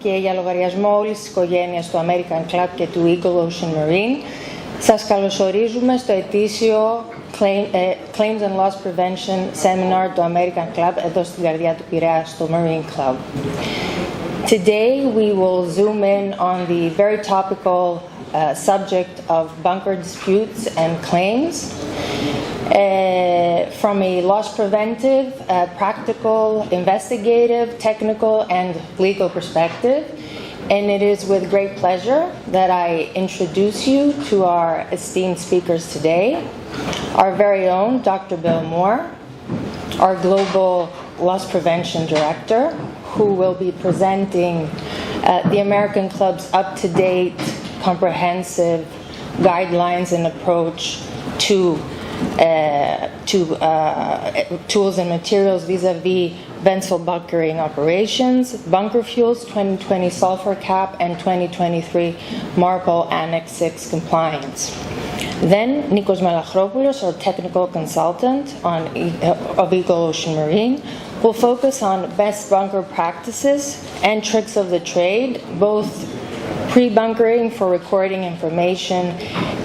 Και για λογαριασμό όλης της οικογένειας του American Club και του Eagle Ocean Marine, σας καλωσορίζουμε στο ετήσιο Claims and Loss Prevention Seminar του American Club εδώ στην καρδιά του Πειραιά, στο Marine Club. Today we will zoom in on the very topical subject of bunker disputes and claims from a loss preventive, practical, investigative, technical, and legal perspective. And it is with great pleasure that I introduce you to our esteemed speakers today. Our very own Dr. Bill Moore, our Global Loss Prevention Director, who will be presenting the American Club's up-to-date, comprehensive guidelines and approach to tools and materials vis-a-vis vessel bunkering operations, bunker fuels, 2020 sulfur cap, and 2023 MARPOL Annex 6 compliance. Then Nikos Melachropoulos, our technical consultant of Eagle Ocean Marine, will focus on best bunker practices and tricks of the trade, both pre-bunkering for recording information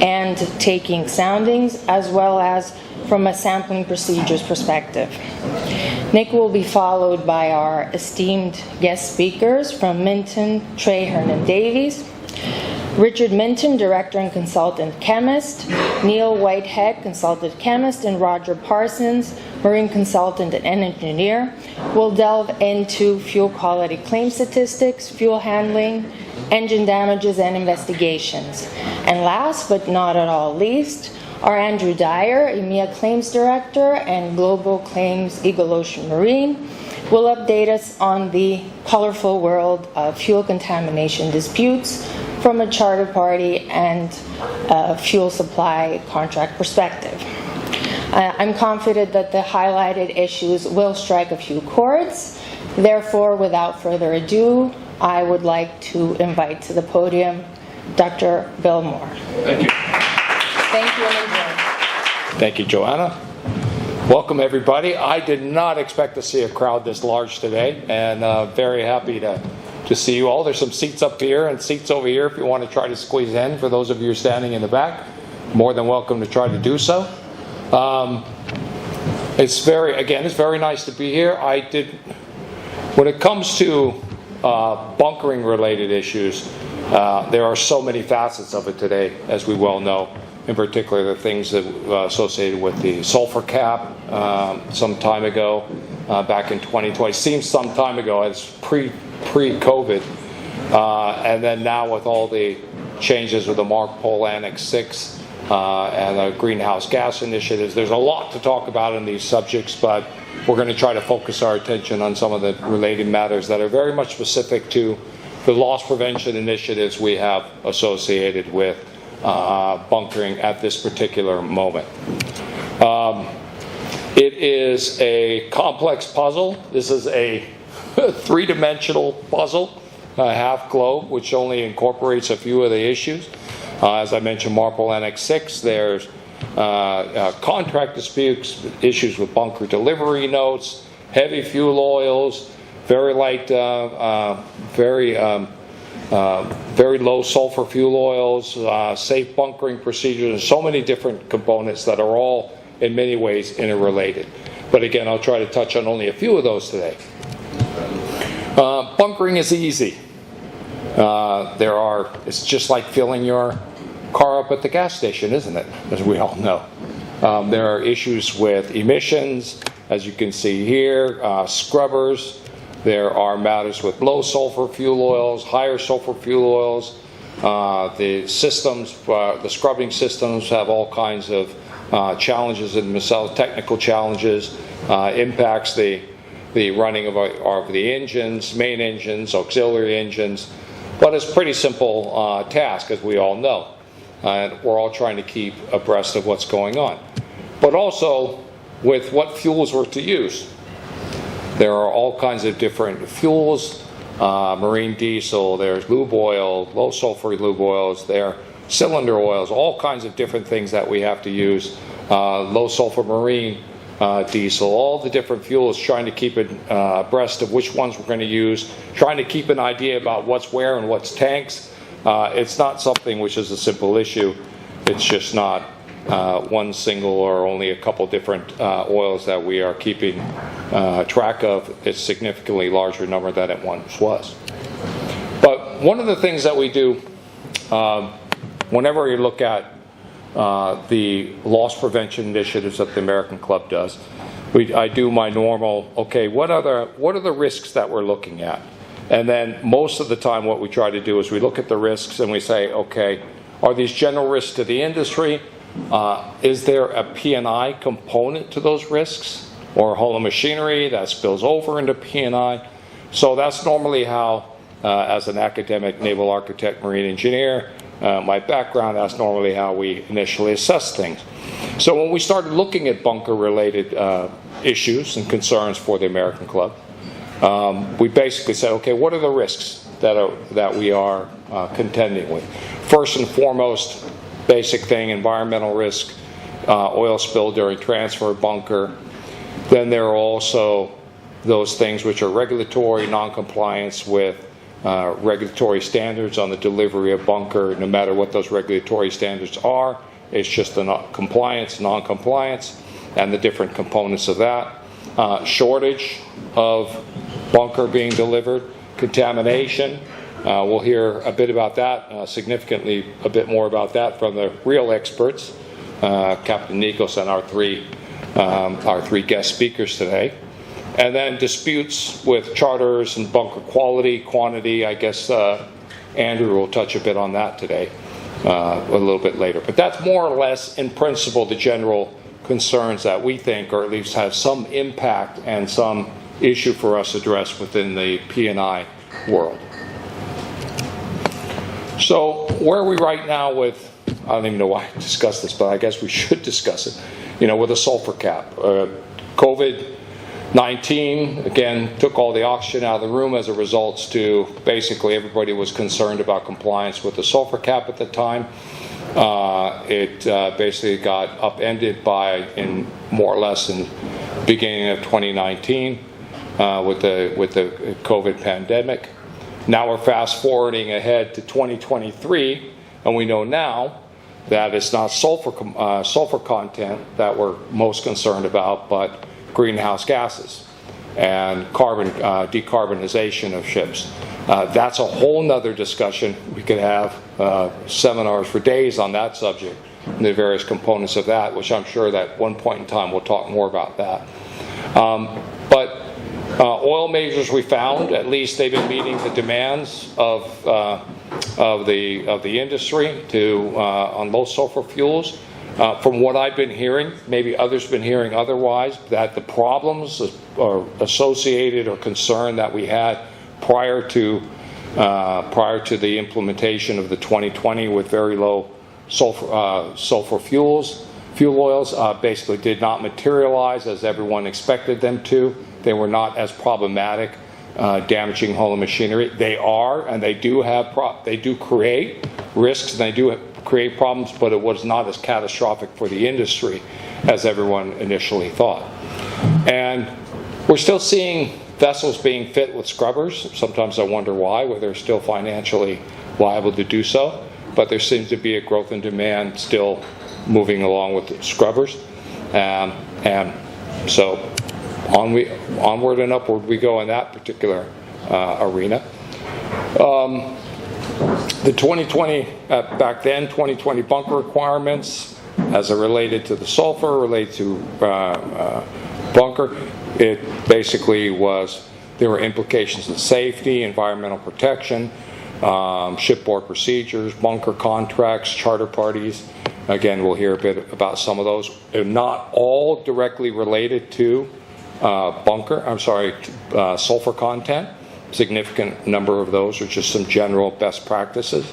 and taking soundings, as well as from a sampling procedures perspective. Nick will be followed by our esteemed guest speakers from Minton, Treharne, and Davies. Richard Minton, Director and Consultant Chemist, Neil Whitehead, Consultant Chemist, and Roger Parsons, Marine Consultant and Engineer, will delve into fuel quality claim statistics, fuel handling, engine damages, and investigations. And last but not at all least, our Andrew Dyer, EMEA Claims Director and Global Claims Eagle Ocean Marine, will update us on the colorful world of fuel contamination disputes from a charter party and fuel supply contract perspective. I'm confident that the highlighted issues will strike a few chords. Therefore, without further ado, I would like to invite to the podium Dr. Bill Moore. Thank you. Thank you and enjoy. Thank you, Joanna. Welcome, everybody. I did not expect to see a crowd this large today, and very happy to see you all. There's some seats up here and seats over here if you want to try to squeeze in. For those of you standing in the back, more than welcome to try to do so. It's very nice to be here. When it comes to bunkering-related issues, there are so many facets of it today, as we well know. In particular, the things that associated with the sulfur cap some time ago, back in 2020. Seems some time ago, it's pre-COVID. And then now with all the changes with the MARPOL Annex 6 and the greenhouse gas initiatives, there's a lot to talk about in these subjects, but we're going to try to focus our attention on some of the related matters that are very much specific to the loss prevention initiatives we have associated with bunkering at this particular moment. It is a complex puzzle. This is a three-dimensional puzzle, a half globe, which only incorporates a few of the issues. As I mentioned, MARPOL Annex 6, there's contract disputes, issues with bunker delivery notes, heavy fuel oils, very light, very low sulfur fuel oils, safe bunkering procedures, and so many different components that are all in many ways interrelated. But again, I'll try to touch on only a few of those today. Bunkering is easy. It's just like filling your car up at the gas station, isn't it? As we all know. There are issues with emissions, as you can see here, scrubbers. There are matters with low sulfur fuel oils, higher sulfur fuel oils, The systems, the scrubbing systems have all kinds of challenges in themselves, technical challenges, impacts the running of the engines, main engines, auxiliary engines. But it's a pretty simple task, as we all know. And we're all trying to keep abreast of what's going on. But also with what fuels we're to use. There are all kinds of different fuels, marine diesel, there's lube oil, low sulfur lube oils, there are cylinder oils, all kinds of different things that we have to use, low sulfur marine diesel, all the different fuels, trying to keep it abreast of which ones we're going to use, trying to keep an idea about what's where and what's tanks. It's not something which is a simple issue. It's just not one single or only a couple different oils that we are keeping track of. It's a significantly larger number than it once was. But one of the things that we do whenever you look at the loss prevention initiatives that the American Club does, I do my normal, okay, what are the risks that we're looking at? And then most of the time what we try to do is we look at the risks and we say, okay, are these general risks to the industry? Is there a P&I component to those risks? Or hull and machinery that spills over into P&I? So that's normally how, as an academic naval architect, marine engineer, my background, that's normally how we initially assess things. So when we started looking at bunker-related issues and concerns for the American Club, we basically said, okay, what are the risks that we are contending with? First and foremost, basic thing, environmental risk, oil spill during transfer of bunker. Then there are also those things which are regulatory non-compliance with regulatory standards on the delivery of bunker, no matter what those regulatory standards are. It's just the compliance, non-compliance, and the different components of that. Shortage of bunker being delivered, contamination. We'll hear a bit about that, significantly a bit more about that from the real experts, Captain Nikos and our three guest speakers today. And then disputes with charters and bunker quality, quantity. I guess Andrew will touch a bit on that today, a little bit later. But that's more or less, in principle, the general concerns that we think, or at least have some impact and some issue for us addressed within the P&I world. So where are we right now with, I don't even know why I discussed this, but I guess we should discuss it, with a sulfur cap. COVID-19, again, took all the oxygen out of the room as a result to basically everybody was concerned about compliance with the sulfur cap at the time. It basically got upended in more or less in the beginning of 2019 with the COVID pandemic. Now we're fast forwarding ahead to 2023, and we know now that it's not sulfur content that we're most concerned about, but greenhouse gases and decarbonization of ships. That's a whole nother discussion. We could have seminars for days on that subject and the various components of that, which I'm sure that at one point in time we'll talk more about that. But oil majors we found, at least they've been meeting the demands of the industry on low sulfur fuels. From what I've been hearing, maybe others have been hearing otherwise, that the problems associated or concern that we had prior to the implementation of the 2020 with very low sulfur fuel oils basically did not materialize as everyone expected them to. They were not as problematic, damaging hull and machinery. They are, and they do create risks, and they do create problems, but it was not as catastrophic for the industry as everyone initially thought. And we're still seeing vessels being fit with scrubbers. Sometimes I wonder why, whether they're still financially liable to do so, but there seems to be a growth in demand still moving along with the scrubbers. And so onward and upward we go in that particular arena. The 2020, back then, 2020 bunker requirements, as it related to the sulfur, related to bunker, it basically was, there were implications of safety, environmental protection. shipboard procedures, bunker contracts, charter parties. Again, we'll hear a bit about some of those. They're not all directly related to sulfur content. Significant number of those are just some general best practices,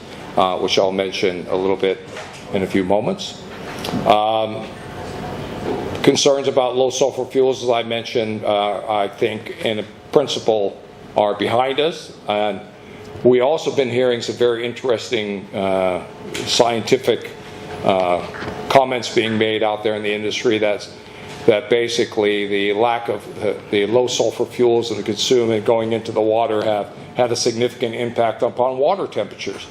which I'll mention a little bit in a few moments. Concerns about low sulfur fuels, as I mentioned, I think in principle are behind us. And we also been hearing some very interesting scientific comments being made out there in the industry that basically the lack of the low sulfur fuels that are consumed and going into the water have had a significant impact upon water temperatures,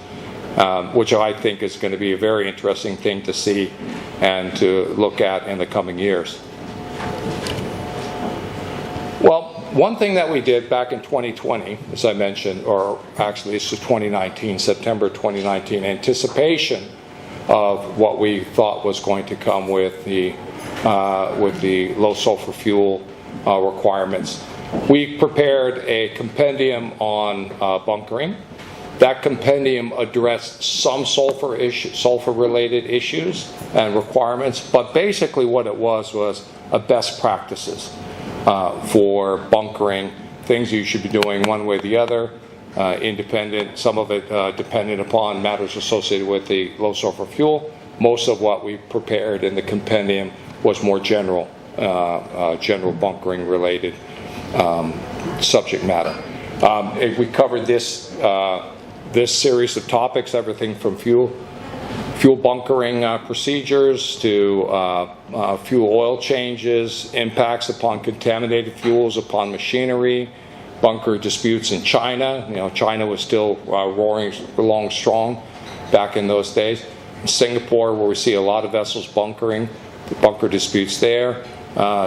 which I think is going to be a very interesting thing to see and to look at in the coming years. Well, one thing that we did back in 2020, as I mentioned, or actually this was 2019, September 2019, anticipation of what we thought was going to come with the low sulfur fuel requirements. We prepared a compendium on bunkering. That compendium addressed some sulfur-related issues and requirements, but basically what it was a best practices for bunkering, things you should be doing one way or the other, independent, some of it dependent upon matters associated with the low sulfur fuel. Most of what we prepared in the compendium was more general bunkering related subject matter. We covered this series of topics, everything from fuel bunkering procedures to fuel oil changes, impacts upon contaminated fuels upon machinery, bunker disputes in China. China was still roaring along strong back in those days. In Singapore, where we see a lot of vessels bunkering, the bunker disputes there.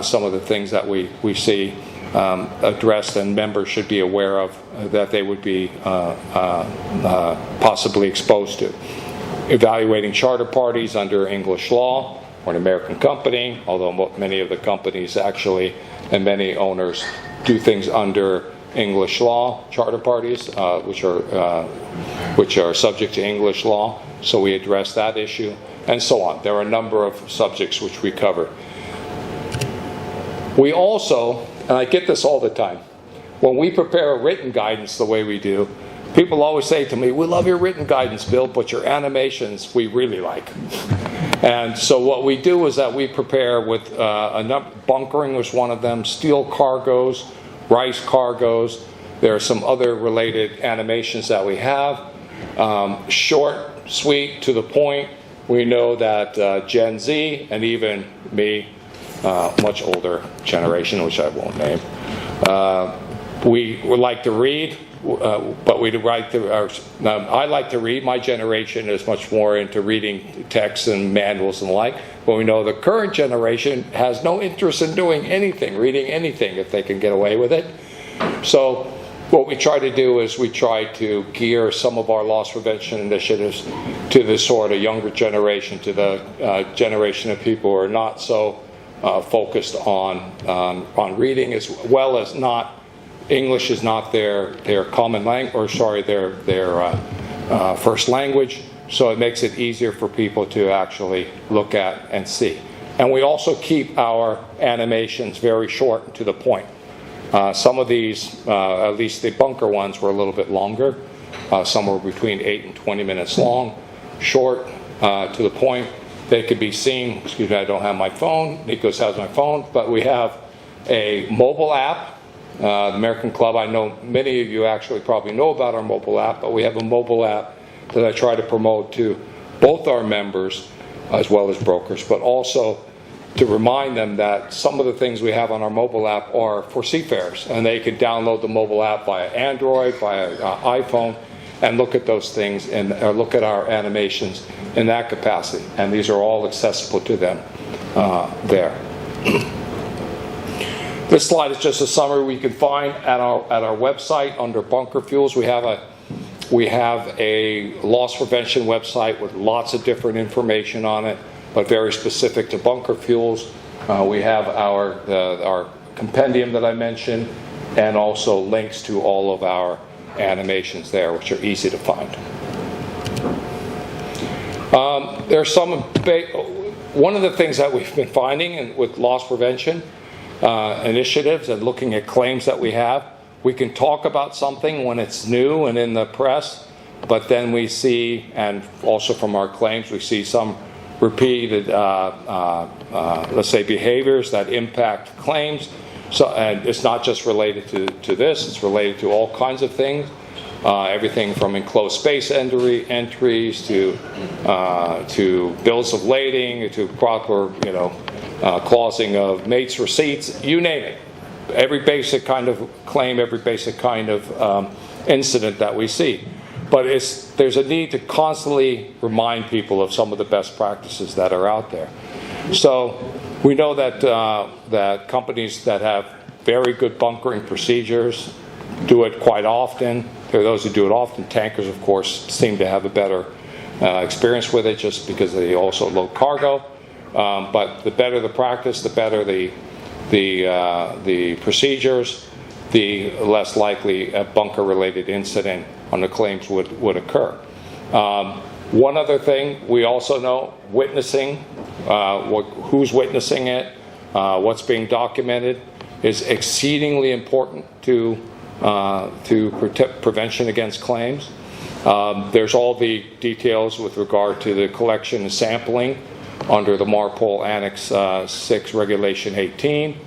Some of the things that we see addressed and members should be aware of that they would be possibly exposed to. Evaluating charter parties under English law or an American company, although many of the companies actually and many owners do things under English law, charter parties, which are subject to English law. So we address that issue, and so on. There are a number of subjects which we cover. We also, and I get this all the time, when we prepare a written guidance the way we do, people always say to me, "We love your written guidance, Bill, but your animations we really like." And so what we do is that we prepare with bunkering was one of them, steel cargoes, rice cargoes. There are some other related animations that we have. Short, sweet, to the point. We know that Gen Z and even me, much older generation, which I won't name, we would like to read, but we like to. I like to read. My generation is much more into reading texts and manuals and the like. But we know the current generation has no interest in doing anything, reading anything, if they can get away with it. So what we try to do is we try to gear some of our loss prevention initiatives to the sort of younger generation, to the generation of people who are not so focused on reading, as well as not. English is not their common language, or sorry, their first language. So it makes it easier for people to actually look at and see. And we also keep our animations very short and to the point. Some of these, at least the bunker ones, were a little bit longer. Some were between 8 and 20 minutes long. Short, to the point. They could be seen. Excuse me, I don't have my phone. Nikos has my phone. But we have a mobile app. The American Club, I know many of you actually probably know about our mobile app, but we have a mobile app that I try to promote to both our members as well as brokers, but also to remind them that some of the things we have on our mobile app are for seafarers, and they can download the mobile app via Android, via iPhone, and look at those things and look at our animations in that capacity. And these are all accessible to them there. This slide is just a summary we can find at our website under bunker fuels. We have a loss prevention website with lots of different information on it, but very specific to bunker fuels. We have our compendium that I mentioned, and also links to all of our animations there, which are easy to find. There's one of the things that we've been finding with loss prevention initiatives and looking at claims that we have, we can talk about something when it's new and in the press, but then we see, and also from our claims, we see some repeated, let's say, behaviors that impact claims. So, and it's not just related to this, it's related to all kinds of things. Everything from enclosed space entries to bills of lading to proper, clausing of mates' receipts, you name it. Every basic kind of claim, every basic kind of incident that we see. But there's a need to constantly remind people of some of the best practices that are out there. So we know that companies that have very good bunkering procedures do it quite often. There are those who do it often. Tankers, of course, seem to have a better experience with it just because they also load cargo. But the better the practice, the better the procedures, the less likely a bunker-related incident on the claims would occur. One other thing we also know, witnessing, who's witnessing it, what's being documented, is exceedingly important to prevention against claims. There's all the details with regard to the collection and sampling under the MARPOL Annex 6 Regulation 18.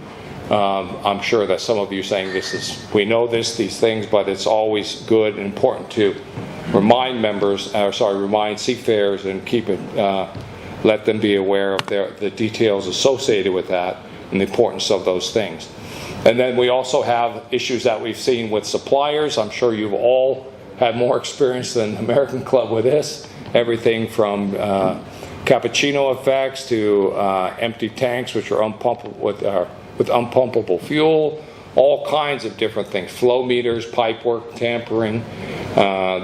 I'm sure that some of you are saying we know these things, but it's always good and important to remind remind seafarers and keep it, let them be aware of the details associated with that and the importance of those things. And then we also have issues that we've seen with suppliers. I'm sure you've all had more experience than American Club with this. Everything from cappuccino effects to empty tanks, which are unpumpable with unpumpable fuel, all kinds of different things. Flow meters, pipework, tampering.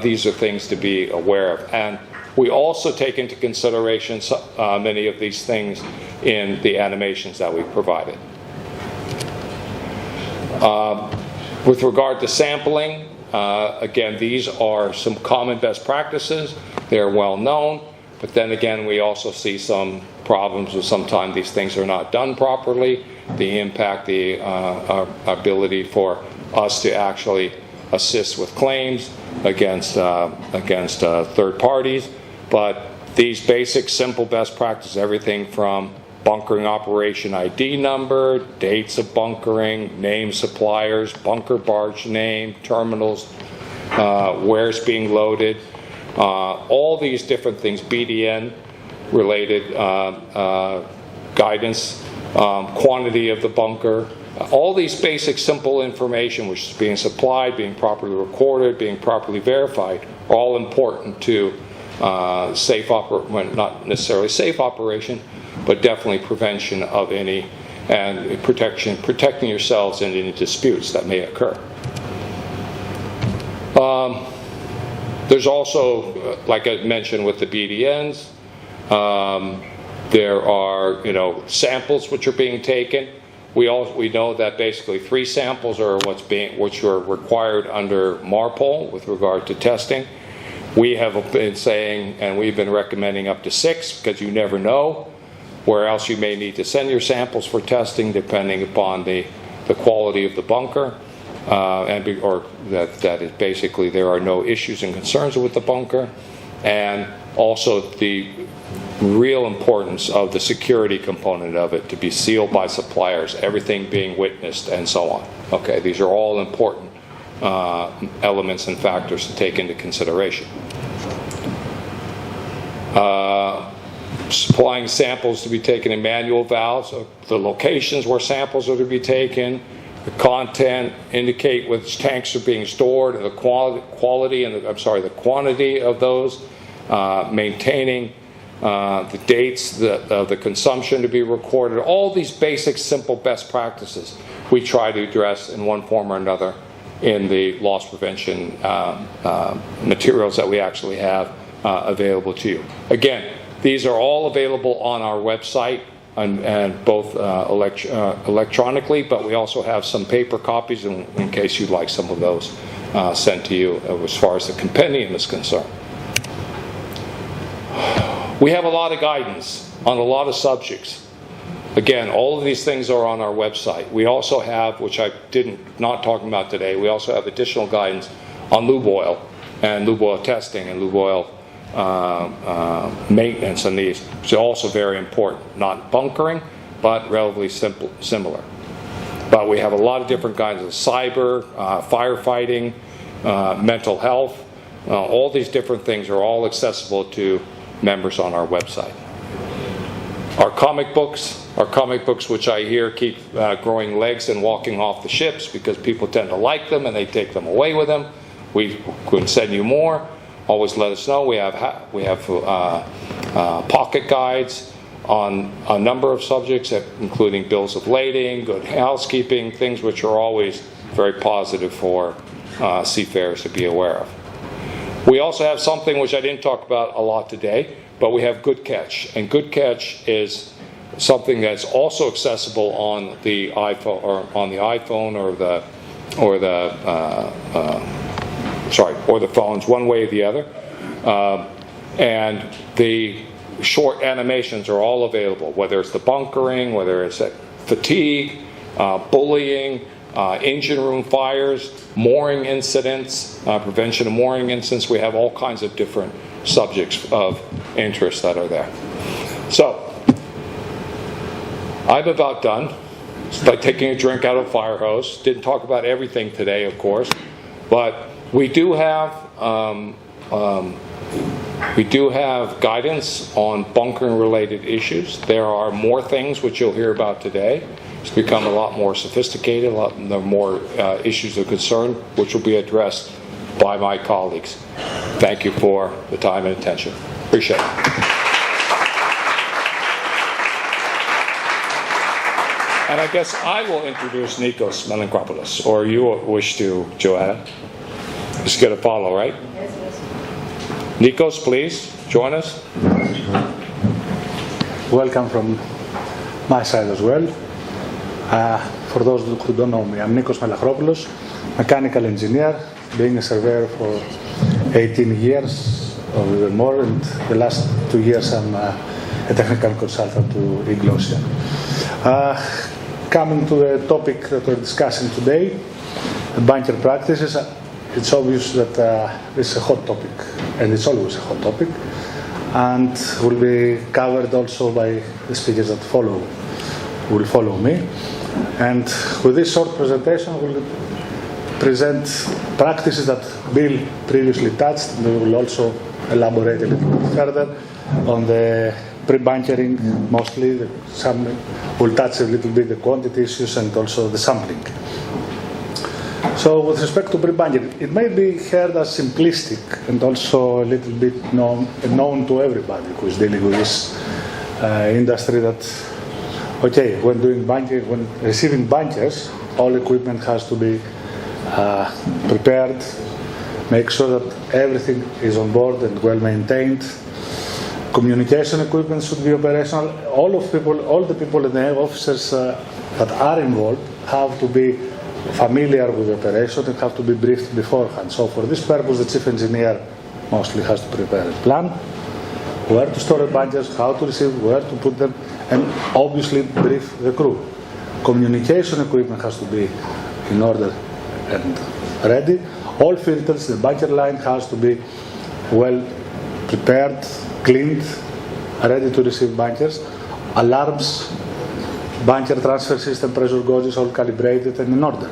These are things to be aware of. And we also take into consideration many of these things in the animations that we provided. With regard to sampling, again, these are some common best practices. They're well known, but then again, we also see some problems with sometimes these things are not done properly. They impact the ability for us to actually assist with claims against third parties. But these basic, simple best practices, everything from bunkering operation ID number, dates of bunkering, name suppliers, bunker barge name, terminals, where it's being loaded, all these different things, BDN related guidance, quantity of the bunker, all these basic simple information which is being supplied, being properly recorded, being properly verified, are all important to not necessarily safe operation, but definitely prevention of any, and protecting yourselves in any disputes that may occur. There's also, like I mentioned with the BDNs, there are samples which are being taken. We know that basically 3 samples are which are required under MARPOL with regard to testing. We have been saying, and we've been recommending up to 6 because you never know where else you may need to send your samples for testing depending upon the quality of the bunker, or that is basically there are no issues and concerns with the bunker, and also the real importance of the security component of it to be sealed by suppliers, everything being witnessed, and so on. Okay, these are all important elements and factors to take into consideration. Supplying samples to be taken in manual valves, the locations where samples are to be taken, the content, indicate which tanks are being stored, and the quality and the quantity of those, maintaining the dates of the consumption to be recorded. All these basic, simple best practices we try to address in one form or another in the loss prevention materials that we actually have available to you. Again, these are all available on our website and both electronically, but we also have some paper copies in case you'd like some of those sent to you as far as the compendium is concerned. We have a lot of guidance on a lot of subjects. Again, all of these things are on our website. We also have, which I not talking about today, we also have additional guidance on lube oil and lube oil testing and lube oil maintenance on these, which are also very important. Not bunkering, but relatively similar. But we have a lot of different kinds of cyber, firefighting, mental health. All these different things are all accessible to members on our website. Our comic books, which I hear keep growing legs and walking off the ships because people tend to like them and they take them away with them. We can send you more. Always let us know. We have pocket guides on a number of subjects, including bills of lading, good housekeeping, things which are always very positive for seafarers to be aware of. We also have something which I didn't talk about a lot today, but we have Good Catch. And Good Catch is something that's also accessible on the iPhone or the phones, one way or the other. And the short animations are all available, whether it's the bunkering, whether it's fatigue, bullying, engine room fires, mooring incidents, prevention of mooring incidents. We have all kinds of different subjects of interest that are there. So, I'm about done. It's like taking a drink out of a fire hose. Didn't talk about everything today, of course, but we do have guidance on bunkering-related issues. There are more things which you'll hear about today. It's become a lot more sophisticated, a lot more issues of concern, which will be addressed by my colleagues. Thank you for the time and attention. Appreciate it. And I guess I will introduce Nikos Melachropoulos, or you wish to, Joanna. Just going to follow, right? Yes. Nikos, please join us. Welcome from my side as well. For those who don't know me, I'm Nikos Melachropoulos, mechanical engineer, being a surveyor for 18 years or even more, and the last 2 years I'm a technical consultant to Iglosia. Coming to the topic that we're discussing today, bunker practices, it's obvious that this is a hot topic, and it's always a hot topic, and will be covered also by the speakers that will follow me. And with this short presentation, we'll present practices that Bill previously touched, and we will also elaborate a little bit further on the pre-bunkering, mostly. We'll touch a little bit the quantity issues and also the sampling. So with respect to pre-bunkering, it may be heard as simplistic and also a little bit known to everybody who is dealing with this industry that, okay, when receiving bunkers, all equipment has to be prepared, make sure that everything is on board and well maintained. Communication equipment should be operational. All the people and the officers that are involved have to be familiar with the operation and have to be briefed beforehand. So for this purpose, the chief engineer mostly has to prepare a plan, where to store the bunkers, how to receive, where to put them, and obviously brief the crew. Communication equipment has to be in order and ready. All filters, the bunker line has to be well prepared, cleaned, ready to receive bunkers. Alarms, bunker transfer system, pressure gauges, all calibrated and in order.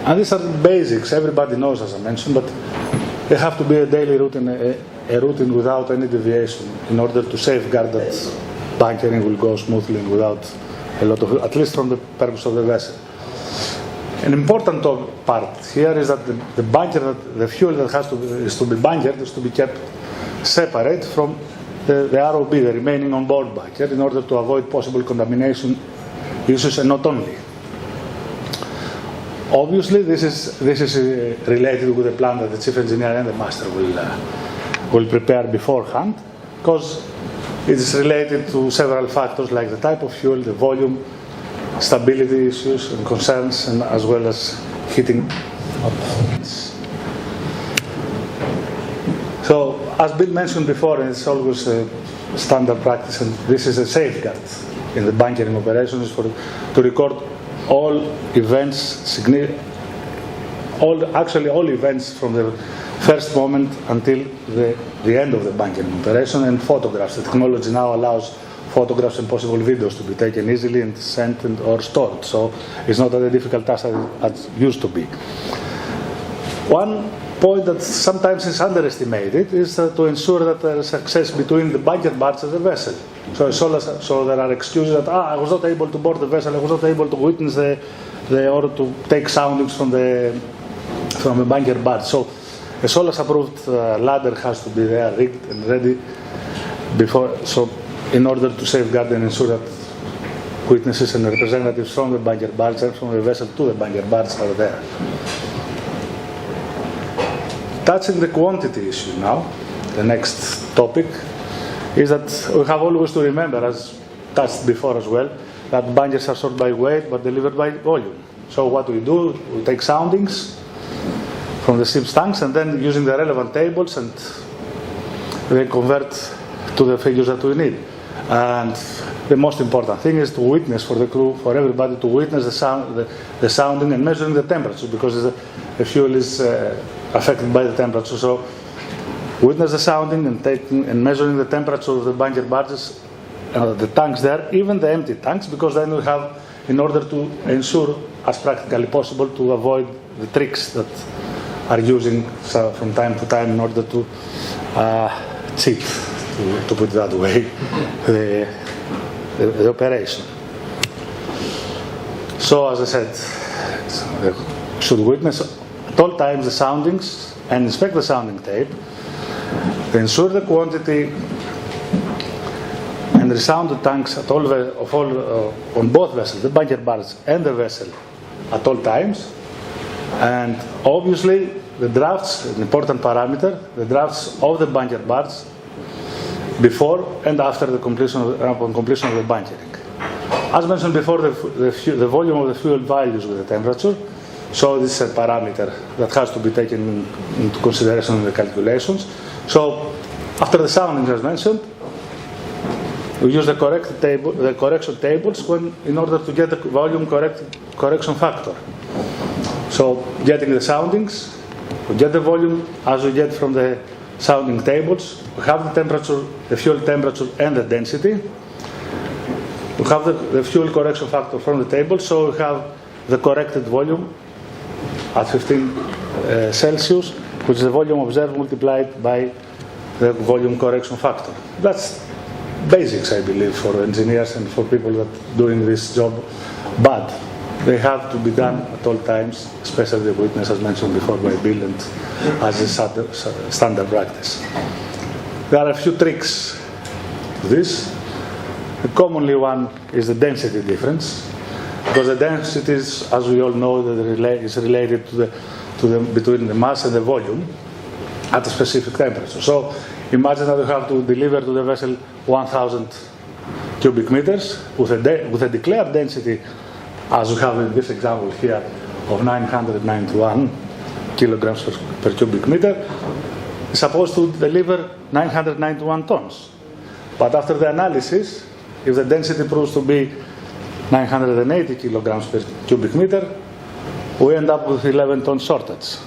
And these are the basics, everybody knows, as I mentioned, but they have to be a daily routine, a routine without any deviation in order to safeguard that bunkering will go smoothly and without a lot of, at least from the purpose of the vessel. An important part here is that the fuel that is to be bunkered is to be kept separate from the ROB, the remaining on board bunker, in order to avoid possible contamination issues, and not only. Obviously, this is related with the plan that the chief engineer and the master will prepare beforehand, because it is related to several factors like the type of fuel, the volume, stability issues and concerns, and as well as heating So, as Bill mentioned before, and it's always a standard practice, and this is a safeguard in the bunkering operations to record all events, all events from the first moment until the end of the bunkering operation, and photographs. The technology now allows photographs and possible videos to be taken easily and sent or stored. So it's not a difficult task as it used to be. One point that sometimes is underestimated is to ensure that there is access between the bunker barge and the vessel. So there are excuses that I was not able to board the vessel, I was not able to witness or to take soundings from the bunker barge. So a SOLAS approved ladder has to be there rigged and ready in order to safeguard and ensure that witnesses and representatives from the bunker barge and from the vessel to the bunker barge are there. Touching the quantity issue now, the next topic, is that we have always to remember, as touched before as well, that bunkers are sorted by weight but delivered by volume. So what we do, we take soundings from the ship's tanks and then using the relevant tables and they convert to the figures that we need. And the most important thing is to witness for the crew, for everybody to witness the sounding and measuring the temperature, because the fuel is affected by the temperature. So witness the sounding and taking and measuring the temperature of the bunker barges, the tanks there, even the empty tanks, because then we have, in order to ensure as practically possible to avoid the tricks that are using from time to time in order to cheat, to put it that way, the operation. So as I said, should witness at all times the soundings and inspect the sounding tape, ensure the quantity and resound the tanks on both vessels, the bunker barge and the vessel, at all times. And obviously the drafts, an important parameter, the drafts of the bunker barge before and after the completion of the bunkering. As mentioned before, the volume of the fuel varies with the temperature, so this is a parameter that has to be taken into consideration in the calculations. So after the sounding, as mentioned, we use the correction tables in order to get the volume correction factor. So getting the soundings, we get the volume as we get from the sounding tables. We have the temperature, the fuel temperature and the density. We have the fuel correction factor from the table, so we have the corrected volume at 15 Celsius, which is the volume observed multiplied by the volume correction factor. That's basics, I believe, for engineers and for people that are doing this job, but they have to be done at all times, especially the witness, as mentioned before by Bill, and as a standard practice. There are a few tricks to this. The commonly one is the density difference, because the density is, as we all know, is related between the mass and the volume at a specific temperature. So imagine that you have to deliver to the vessel 1,000 cubic meters with a declared density, as we have in this example here, of 991 kilograms per cubic meter. It's supposed to deliver 991 tons. But after the analysis, if the density proves to be 980 kilograms per cubic meter, we end up with 11 ton shortage.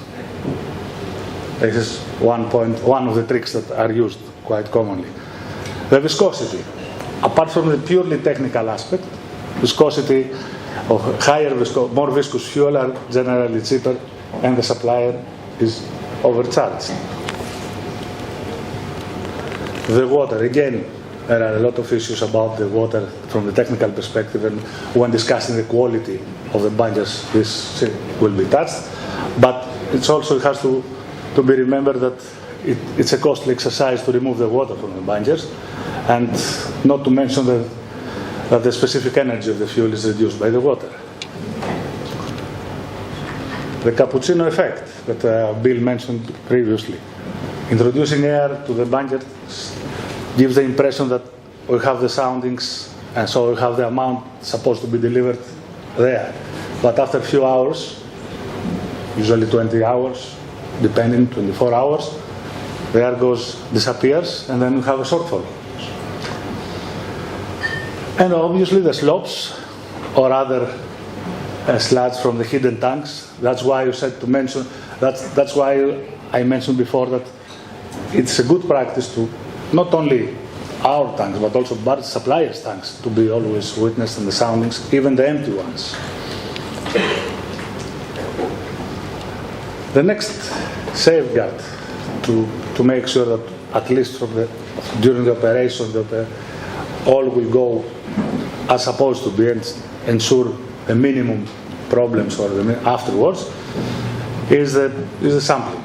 This is one of the tricks that are used quite commonly. The viscosity. Apart from the purely technical aspect, viscosity of more viscous fuel are generally cheaper and the supplier is overcharged. The water, again, there are a lot of issues about the water from the technical perspective, and when discussing the quality of the bunkers, this will be touched. But it also has to be remembered that it's a costly exercise to remove the water from the bunkers, and not to mention that the specific energy of the fuel is reduced by the water. The cappuccino effect that Bill mentioned previously. Introducing air to the bunker gives the impression that we have the soundings, and so we have the amount supposed to be delivered there. But after a few hours, usually 20 hours, depending, 24 hours, the air disappears, and then we have a shortfall. And obviously the slopes or other sludge from the hidden tanks. That's why you said to mention. That's why I mentioned before that it's a good practice to not only our tanks but also barge suppliers' tanks to be always witnessed in the soundings, even the empty ones. The next safeguard to make sure that at least during the operation that all will go as supposed to be and ensure the minimum problems or afterwards is the sampling.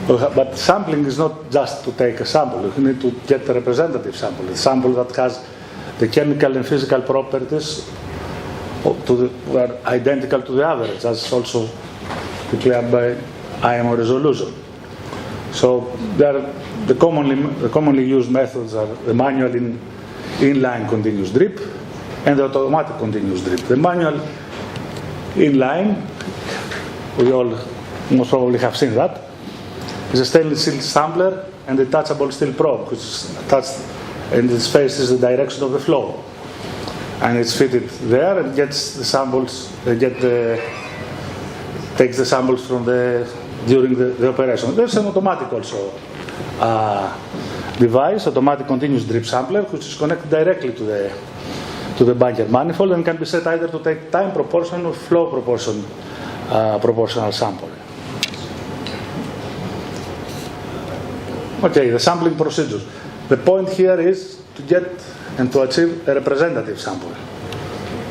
But sampling is not just to take a sample. You need to get a representative sample, a sample that has the chemical and physical properties were identical to the average, as also declared by IMO resolution. So the commonly used methods are the manual inline continuous drip and the automatic continuous drip. The manual inline, we all most probably have seen that, is a stainless steel sampler and a detachable steel probe, which is attached and its face is the direction of the flow. And it's fitted there and gets the samples, takes the samples from during the operation. There's an automatic also device, automatic continuous drip sampler, which is connected directly to the bunker manifold and can be set either to take time proportion or flow proportional sample. Okay, the sampling procedures. The point here is to get and to achieve a representative sample.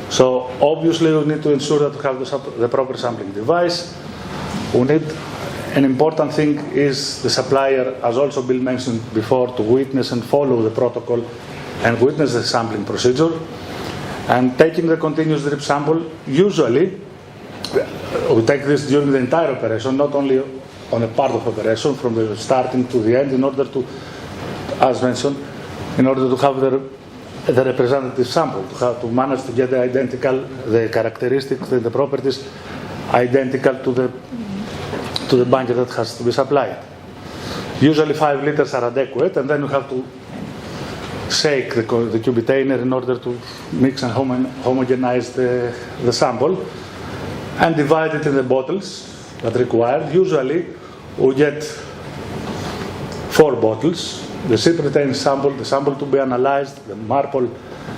So obviously we need to ensure that we have the proper sampling device. We need, an important thing is the supplier, as also Bill mentioned before, to witness and follow the protocol and witness the sampling procedure. And taking the continuous drip sample, usually we take this during the entire operation, not only on a part of operation from the starting to the end, in order to, as mentioned, in order to have the representative sample, to manage to get the characteristics, the properties identical to the bunker that has to be supplied. Usually 5 liters are adequate, and then you have to shake the cubitainer in order to mix and homogenize the sample and divide it in the bottles that required. Usually we get 4 bottles. The ship retains sample, the sample to be analyzed, the marble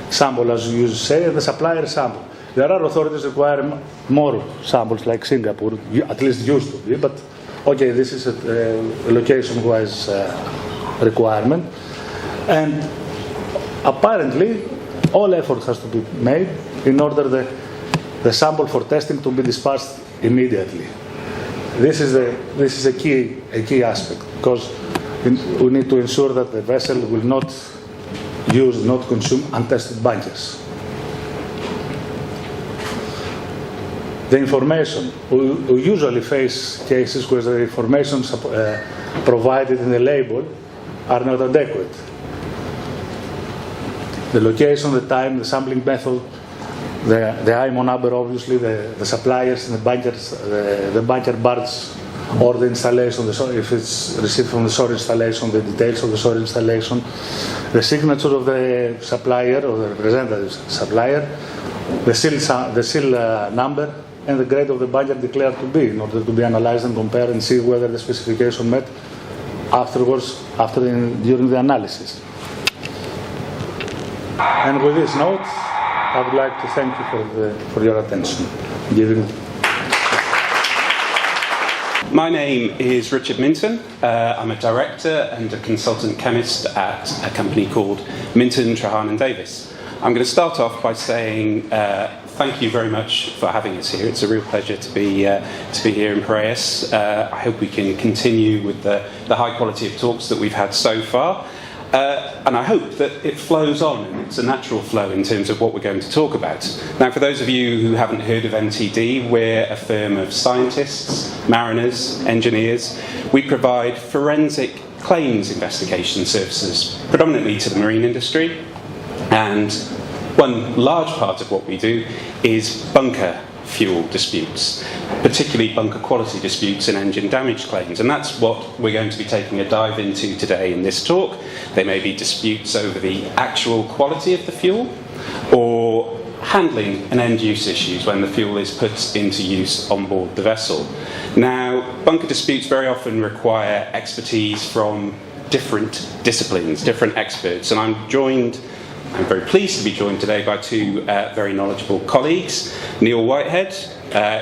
sample as you say, and the supplier sample. There are authorities requiring more samples like Singapore, at least used to be, but okay, this is a location-wise requirement. And apparently all effort has to be made in order the sample for testing to be dispersed immediately. This is a key aspect, because we need to ensure that the vessel will not consume untested bunkers. The information, we usually face cases where the information provided in the label are not adequate. The location, the time, the sampling method, the IMO number, obviously, the suppliers and the bunkers, the bunker barge, or the installation, if it's received from the shore installation, the details of the shore installation, the signature of the supplier or the representative supplier, the seal number, and the grade of the bunker declared to be, in order to be analyzed and compared and see whether the specification met afterwards, during the analysis. And with this note, I would like to thank you for your attention. My name is Richard Minton. I'm a director and a consultant chemist at a company called Minton, Treharne and Davies. I'm going to start off by saying thank you very much for having us here. It's a real pleasure to be here in Piraeus. I hope we can continue with the high quality of talks that we've had so far. And I hope that it flows on, and it's a natural flow in terms of what we're going to talk about. Now, for those of you who haven't heard of MTD, we're a firm of scientists, mariners, engineers. We provide forensic claims investigation services, predominantly to the marine industry. And one large part of what we do is bunker fuel disputes, particularly bunker quality disputes and engine damage claims. And that's what we're going to be taking a dive into today in this talk. There may be disputes over the actual quality of the fuel, or handling and end-use issues when the fuel is put into use on board the vessel. Now, bunker disputes very often require expertise from different disciplines, different experts, and I'm very pleased to be joined today by two very knowledgeable colleagues. Neil Whitehead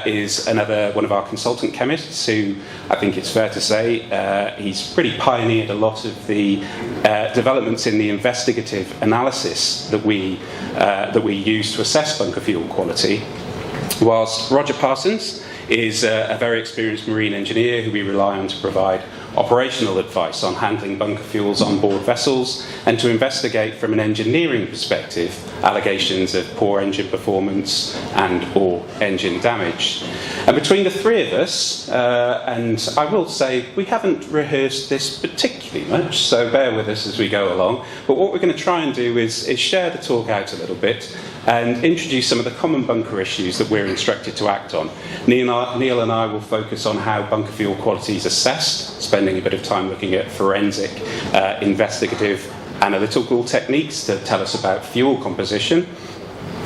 is another one of our consultant chemists who, I think it's fair to say, he's pretty pioneered a lot of the developments in the investigative analysis that we use to assess bunker fuel quality, whilst Roger Parsons is a very experienced marine engineer who we rely on to provide operational advice on handling bunker fuels on board vessels and to investigate from an engineering perspective allegations of poor engine performance and or engine damage. And between the three of us, and I will say we haven't rehearsed this particularly much, so bear with us as we go along, but what we're going to try and do is share the talk out a little bit and introduce some of the common bunker issues that we're instructed to act on. Neil and I will focus on how bunker fuel quality is assessed, spending a bit of time looking at forensic, investigative, analytical techniques to tell us about fuel composition.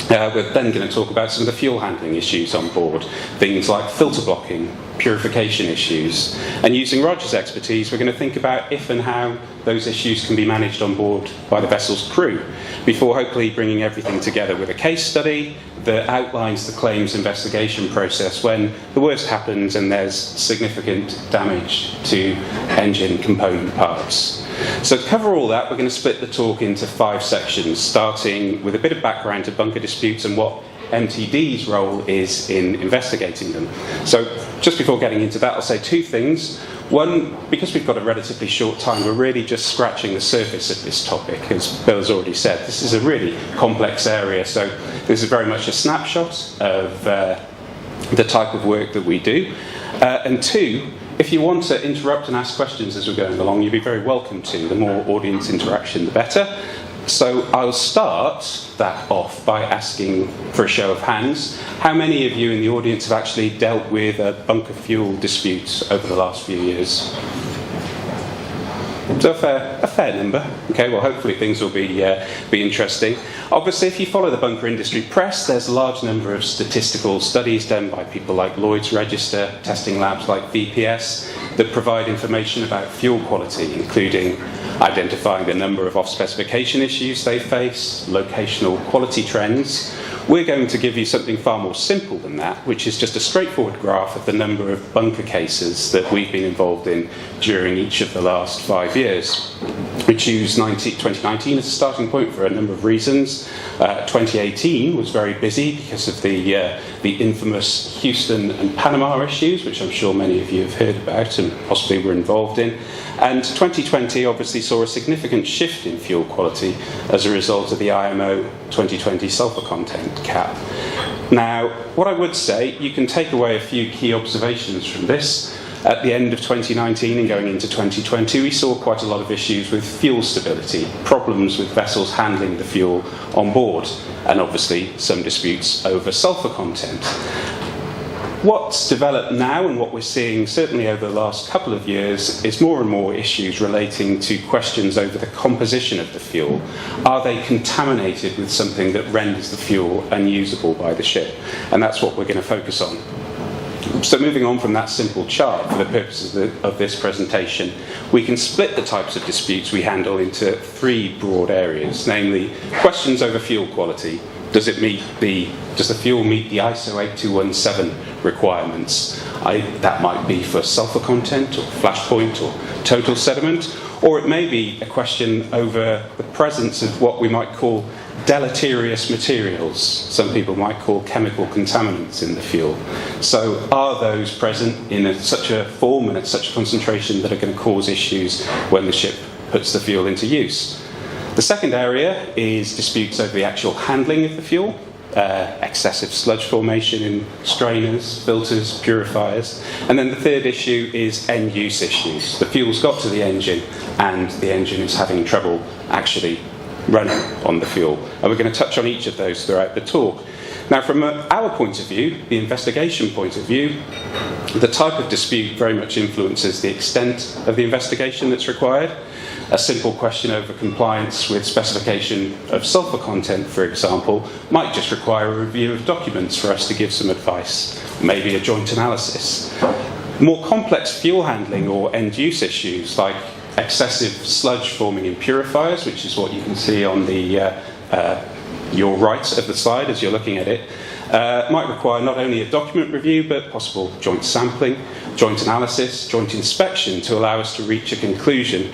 We're then going to talk about some of the fuel handling issues on board, things like filter blocking, purification issues. And using Roger's expertise, we're going to think about if and how those issues can be managed on board by the vessel's crew, before hopefully bringing everything together with a case study that outlines the claims investigation process when the worst happens and there's significant damage to engine component parts. So to cover all that, we're going to split the talk into 5 sections, starting with a bit of background to bunker disputes and what MTD's role is in investigating them. So just before getting into that, I'll say 2 things. One, because we've got a relatively short time, we're really just scratching the surface of this topic. As Bill has already said, this is a really complex area, so this is very much a snapshot of the type of work that we do. And 2, if you want to interrupt and ask questions as we're going along, you'd be very welcome to. The more audience interaction, the better. So I'll start that off by asking for a show of hands. How many of you in the audience have actually dealt with a bunker fuel dispute over the last few years? So a fair number. Okay, well hopefully things will be interesting. Obviously, if you follow the bunker industry press, there's a large number of statistical studies done by people like Lloyd's Register, testing labs like VPS, that provide information about fuel quality, including identifying the number of off-specification issues they face, locational quality trends. We're going to give you something far more simple than that, which is just a straightforward graph of the number of bunker cases that we've been involved in during each of the last 5 years. We choose 2019 as a starting point for a number of reasons. 2018 was very busy because of the infamous Houston and Panama issues, which I'm sure many of you have heard about and possibly were involved in. And 2020 obviously saw a significant shift in fuel quality as a result of the IMO 2020 sulfur content cap. Now, what I would say, you can take away a few key observations from this. At the end of 2019 and going into 2020, we saw quite a lot of issues with fuel stability, problems with vessels handling the fuel on board, and obviously some disputes over sulfur content. What's developed now and what we're seeing certainly over the last couple of years is more and more issues relating to questions over the composition of the fuel. Are they contaminated with something that renders the fuel unusable by the ship? And that's what we're going to focus on. So moving on from that simple chart for the purposes of this presentation, we can split the types of disputes we handle into 3 broad areas, namely questions over fuel quality. Does the fuel meet the ISO 8217 requirements? That might be for sulfur content or flashpoint or total sediment, or it may be a question over the presence of what we might call deleterious materials. Some people might call chemical contaminants in the fuel. So are those present in such a form and at such a concentration that are going to cause issues when the ship puts the fuel into use? The second area is disputes over the actual handling of the fuel, excessive sludge formation in strainers, filters, purifiers. And then the third issue is end-use issues. The fuel's got to the engine and the engine is having trouble actually running on the fuel. And we're going to touch on each of those throughout the talk. Now, from our point of view, the investigation point of view, the type of dispute very much influences the extent of the investigation that's required. A simple question over compliance with specification of sulfur content, for example, might just require a review of documents for us to give some advice, maybe a joint analysis. More complex fuel handling or end-use issues like excessive sludge forming in purifiers, which is what you can see on the your right of the slide as you're looking at it, might require not only a document review but possible joint sampling, joint analysis, joint inspection to allow us to reach a conclusion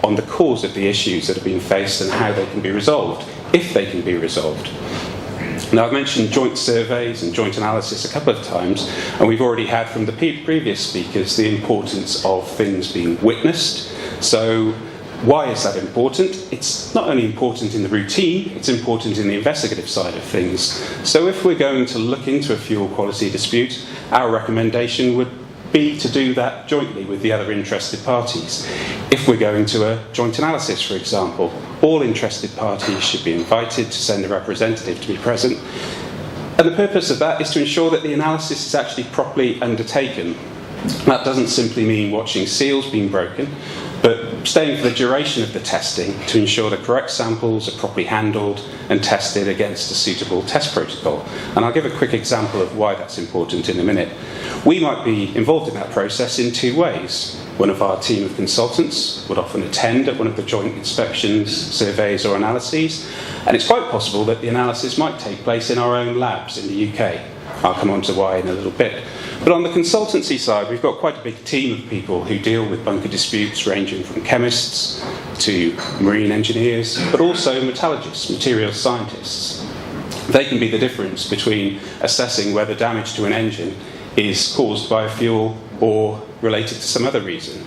on the cause of the issues that have been faced and how they can be resolved, if they can be resolved. Now, I've mentioned joint surveys and joint analysis a couple of times, and we've already had from the previous speakers the importance of things being witnessed. So why is that important? It's not only important in the routine, it's important in the investigative side of things. So if we're going to look into a fuel quality dispute, our recommendation would be to do that jointly with the other interested parties. If we're going to a joint analysis, for example, all interested parties should be invited to send a representative to be present. And the purpose of that is to ensure that the analysis is actually properly undertaken. That doesn't simply mean watching seals being broken, but staying for the duration of the testing to ensure the correct samples are properly handled and tested against a suitable test protocol. And I'll give a quick example of why that's important in a minute. We might be involved in that process in two ways. One of our team of consultants would often attend at one of the joint inspections, surveys or analyses, and it's quite possible that the analysis might take place in our own labs in the UK. I'll come on to why in a little bit. But on the consultancy side, we've got quite a big team of people who deal with bunker disputes, ranging from chemists to marine engineers, but also metallurgists, materials scientists. They can be the difference between assessing whether damage to an engine is caused by a fuel or related to some other reason.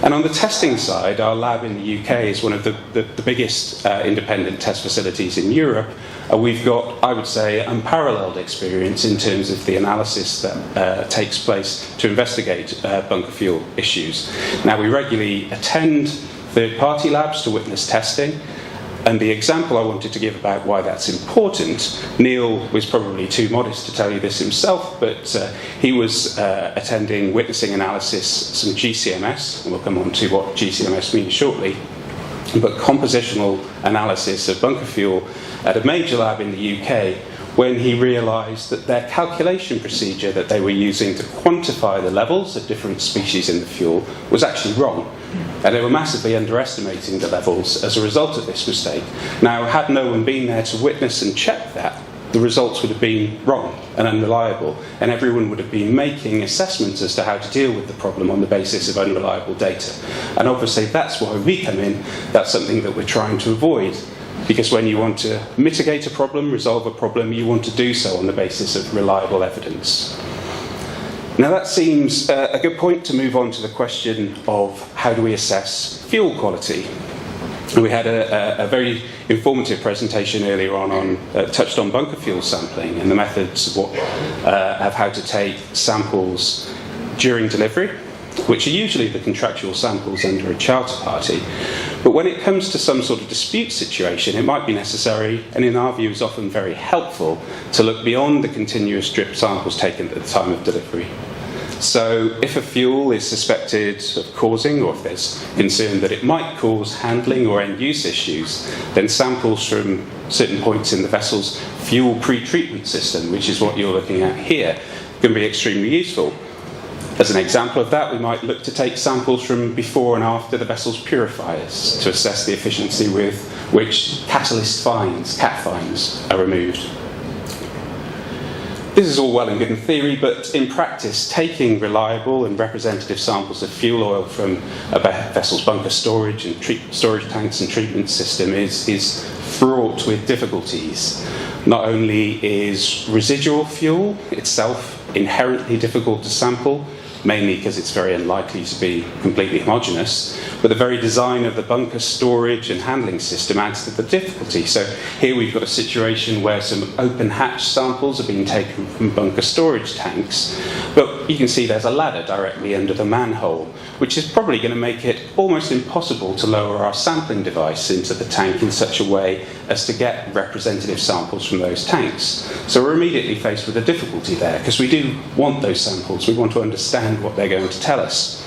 And on the testing side, our lab in the UK is one of the biggest independent test facilities in Europe. We've got, I would say, unparalleled experience in terms of the analysis that takes place to investigate bunker fuel issues. Now, we regularly attend third-party labs to witness testing. And the example I wanted to give about why that's important, Neil was probably too modest to tell you this himself, but he was attending witnessing analysis, some GCMS, and we'll come on to what GCMS means shortly, but compositional analysis of bunker fuel at a major lab in the UK, when he realised that their calculation procedure that they were using to quantify the levels of different species in the fuel was actually wrong. And they were massively underestimating the levels as a result of this mistake. Now, had no one been there to witness and check that, the results would have been wrong and unreliable, and everyone would have been making assessments as to how to deal with the problem on the basis of unreliable data. And obviously that's why we come in. That's something that we're trying to avoid. Because when you want to mitigate a problem, resolve a problem, you want to do so on the basis of reliable evidence. Now that seems a good point to move on to the question of how do we assess fuel quality. We had a very informative presentation earlier on touched on bunker fuel sampling and the methods of how to take samples during delivery, which are usually the contractual samples under a charter party. But when it comes to some sort of dispute situation, it might be necessary, and in our view is often very helpful, to look beyond the continuous drip samples taken at the time of delivery. So if a fuel is suspected of causing, or if there's concern that it might cause handling or end-use issues, then samples from certain points in the vessel's fuel pre-treatment system, which is what you're looking at here, can be extremely useful. As an example of that, we might look to take samples from before and after the vessel's purifiers to assess the efficiency with which catalyst fines, cat fines, are removed. This is all well and good in theory, but in practice, taking reliable and representative samples of fuel oil from a vessel's bunker storage and storage tanks and treatment system is fraught with difficulties. Not only is residual fuel itself inherently difficult to sample, mainly because it's very unlikely to be completely homogeneous, but the very design of the bunker storage and handling system adds to the difficulty. So here we've got a situation where some open hatch samples are being taken from bunker storage tanks, but you can see there's a ladder directly under the manhole, which is probably going to make it almost impossible to lower our sampling device into the tank in such a way as to get representative samples from those tanks. So we're immediately faced with a difficulty there, because we do want those samples. We want to understand what they're going to tell us.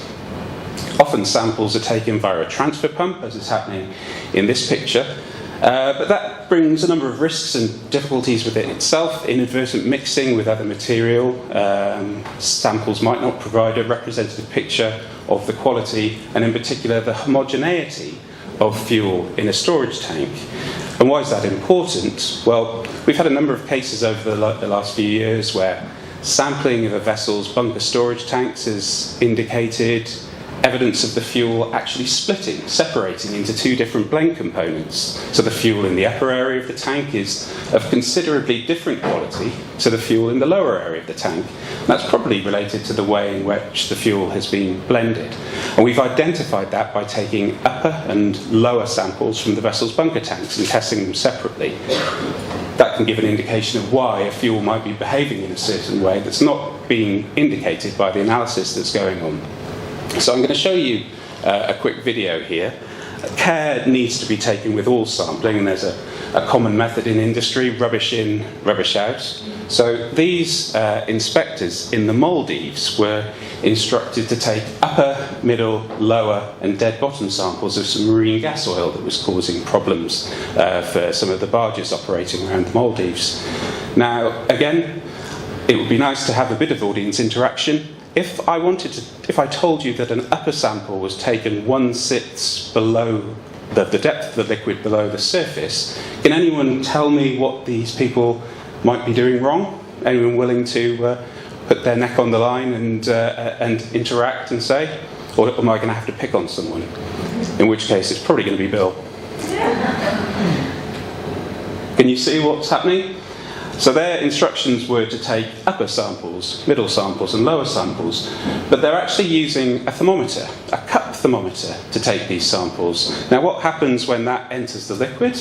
Often samples are taken via a transfer pump, as is happening in this picture. But that brings a number of risks and difficulties with it itself. Inadvertent mixing with other material. Samples might not provide a representative picture of the quality, and in particular the homogeneity of fuel in a storage tank. And why is that important? Well, we've had a number of cases over the last few years where sampling of a vessel's bunker storage tanks has indicated evidence of the fuel actually splitting, separating into two different blend components. So the fuel in the upper area of the tank is of considerably different quality to the fuel in the lower area of the tank. That's probably related to the way in which the fuel has been blended. And we've identified that by taking upper and lower samples from the vessel's bunker tanks and testing them separately. That can give an indication of why a fuel might be behaving in a certain way that's not being indicated by the analysis that's going on. So I'm going to show you a quick video here. Care needs to be taken with all sampling, and there's a common method in industry: rubbish in, rubbish out. So these inspectors in the Maldives were instructed to take upper, middle, lower and dead bottom samples of some marine gas oil that was causing problems for some of the barges operating around the Maldives. Now, again, it would be nice to have a bit of audience interaction. If I told you that an upper sample was taken 1/6 below the depth of the liquid below the surface, can anyone tell me what these people might be doing wrong? Anyone willing to put their neck on the line and interact and say? Or am I going to have to pick on someone? In which case it's probably going to be Bill. Can you see what's happening? So their instructions were to take upper samples, middle samples and lower samples, but they're actually using a thermometer, a cup thermometer, to take these samples. Now what happens when that enters the liquid?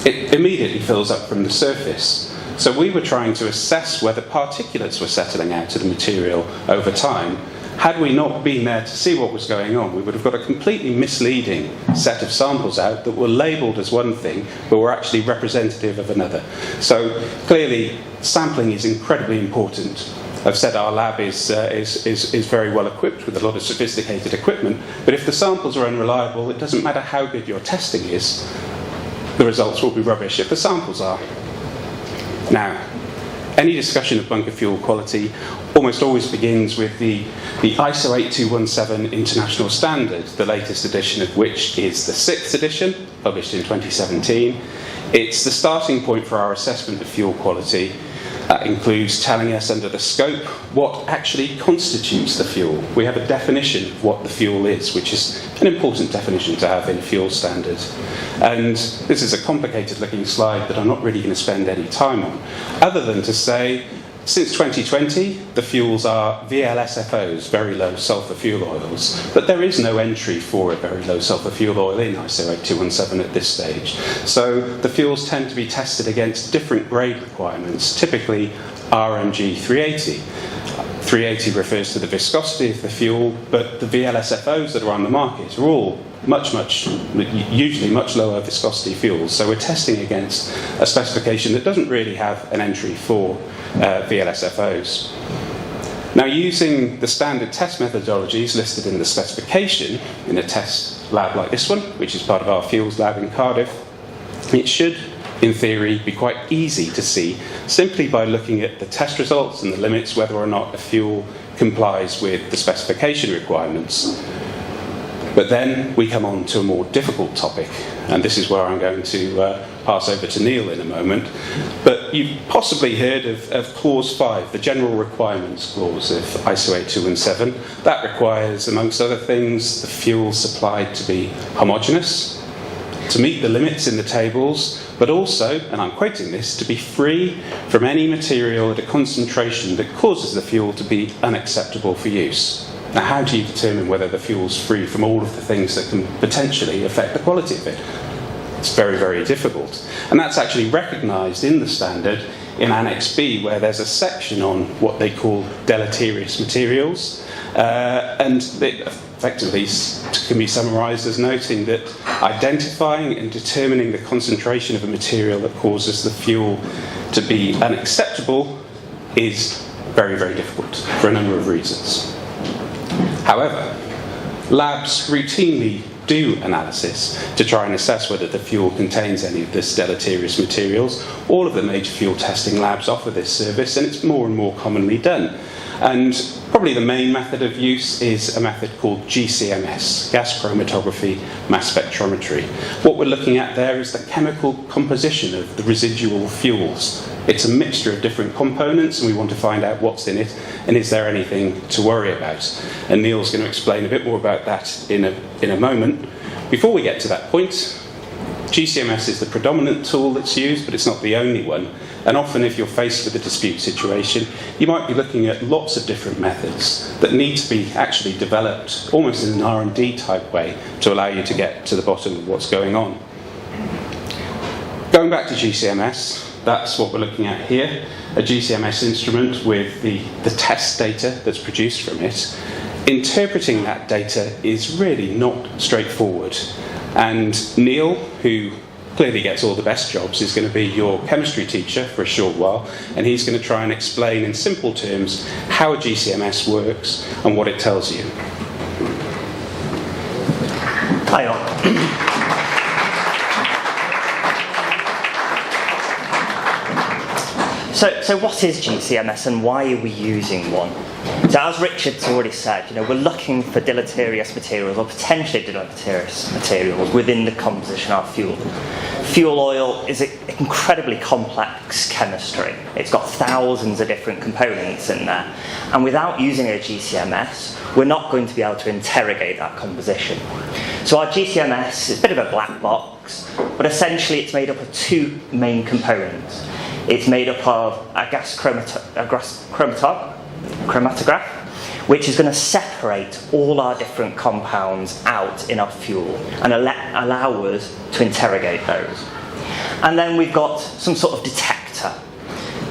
It immediately fills up from the surface. So we were trying to assess whether particulates were settling out of the material over time. Had we not been there to see what was going on, we would have got a completely misleading set of samples out that were labelled as one thing, but were actually representative of another. So clearly, sampling is incredibly important. I've said our lab is very well equipped with a lot of sophisticated equipment, but if the samples are unreliable, it doesn't matter how good your testing is, the results will be rubbish if the samples are. Now, any discussion of bunker fuel quality almost always begins with the ISO 8217 international standard, the latest edition of which is the 6th edition, published in 2017. It's the starting point for our assessment of fuel quality. That includes telling us under the scope what actually constitutes the fuel. We have a definition of what the fuel is, which is an important definition to have in a fuel standard. And this is a complicated looking slide that I'm not really going to spend any time on, other than to say, since 2020, the fuels are VLSFOs, very low sulfur fuel oils, but there is no entry for a very low sulfur fuel oil in ISO 8217 at this stage. So the fuels tend to be tested against different grade requirements, typically RMG 380. 380 refers to the viscosity of the fuel, but the VLSFOs that are on the market are all usually much lower viscosity fuels. So we're testing against a specification that doesn't really have an entry for VLSFOs. Now, using the standard test methodologies listed in the specification in a test lab like this one, which is part of our fuels lab in Cardiff, it should, in theory, be quite easy to see simply by looking at the test results and the limits whether or not a fuel complies with the specification requirements. But then we come on to a more difficult topic, and this is where I'm going to pass over to Neil in a moment. But you've possibly heard of Clause 5, the General Requirements Clause of ISO 8217. That requires, amongst other things, the fuel supplied to be homogeneous, to meet the limits in the tables, but also, and I'm quoting this, to be free from any material at a concentration that causes the fuel to be unacceptable for use. Now, how do you determine whether the fuel's free from all of the things that can potentially affect the quality of it? It's very, very difficult. And that's actually recognised in the standard in Annex B, where there's a section on what they call deleterious materials. And it effectively can be summarised as noting that identifying and determining the concentration of a material that causes the fuel to be unacceptable is very, very difficult for a number of reasons. However, labs routinely do analysis to try and assess whether the fuel contains any of this deleterious materials. All of the major fuel testing labs offer this service, and it's more and more commonly done. And probably the main method of use is a method called GCMS, gas chromatography mass spectrometry. What we're looking at there is the chemical composition of the residual fuels. It's a mixture of different components, and we want to find out what's in it and is there anything to worry about. And Neil's going to explain a bit more about that in a moment. Before we get to that point, GCMS is the predominant tool that's used, but it's not the only one. And often if you're faced with a dispute situation, you might be looking at lots of different methods that need to be actually developed almost in an R&D type way to allow you to get to the bottom of what's going on. Going back to GCMS, that's what we're looking at here, a GCMS instrument with the test data that's produced from it. Interpreting that data is really not straightforward. And Neil, who clearly gets all the best jobs, is going to be your chemistry teacher for a short while, and he's going to try and explain in simple terms how a GCMS works and what it tells you. Hi all. So what is GCMS and why are we using one? So as Richard's already said, we're looking for deleterious materials or potentially deleterious materials within the composition of fuel. Fuel oil is an incredibly complex chemistry. It's got thousands of different components in there. And without using a GCMS, we're not going to be able to interrogate that composition. So our GCMS is a bit of a black box, but essentially it's made up of two main components. It's made up of a gas chromatograph, which is going to separate all our different compounds out in our fuel and allow us to interrogate those. And then we've got some sort of detector.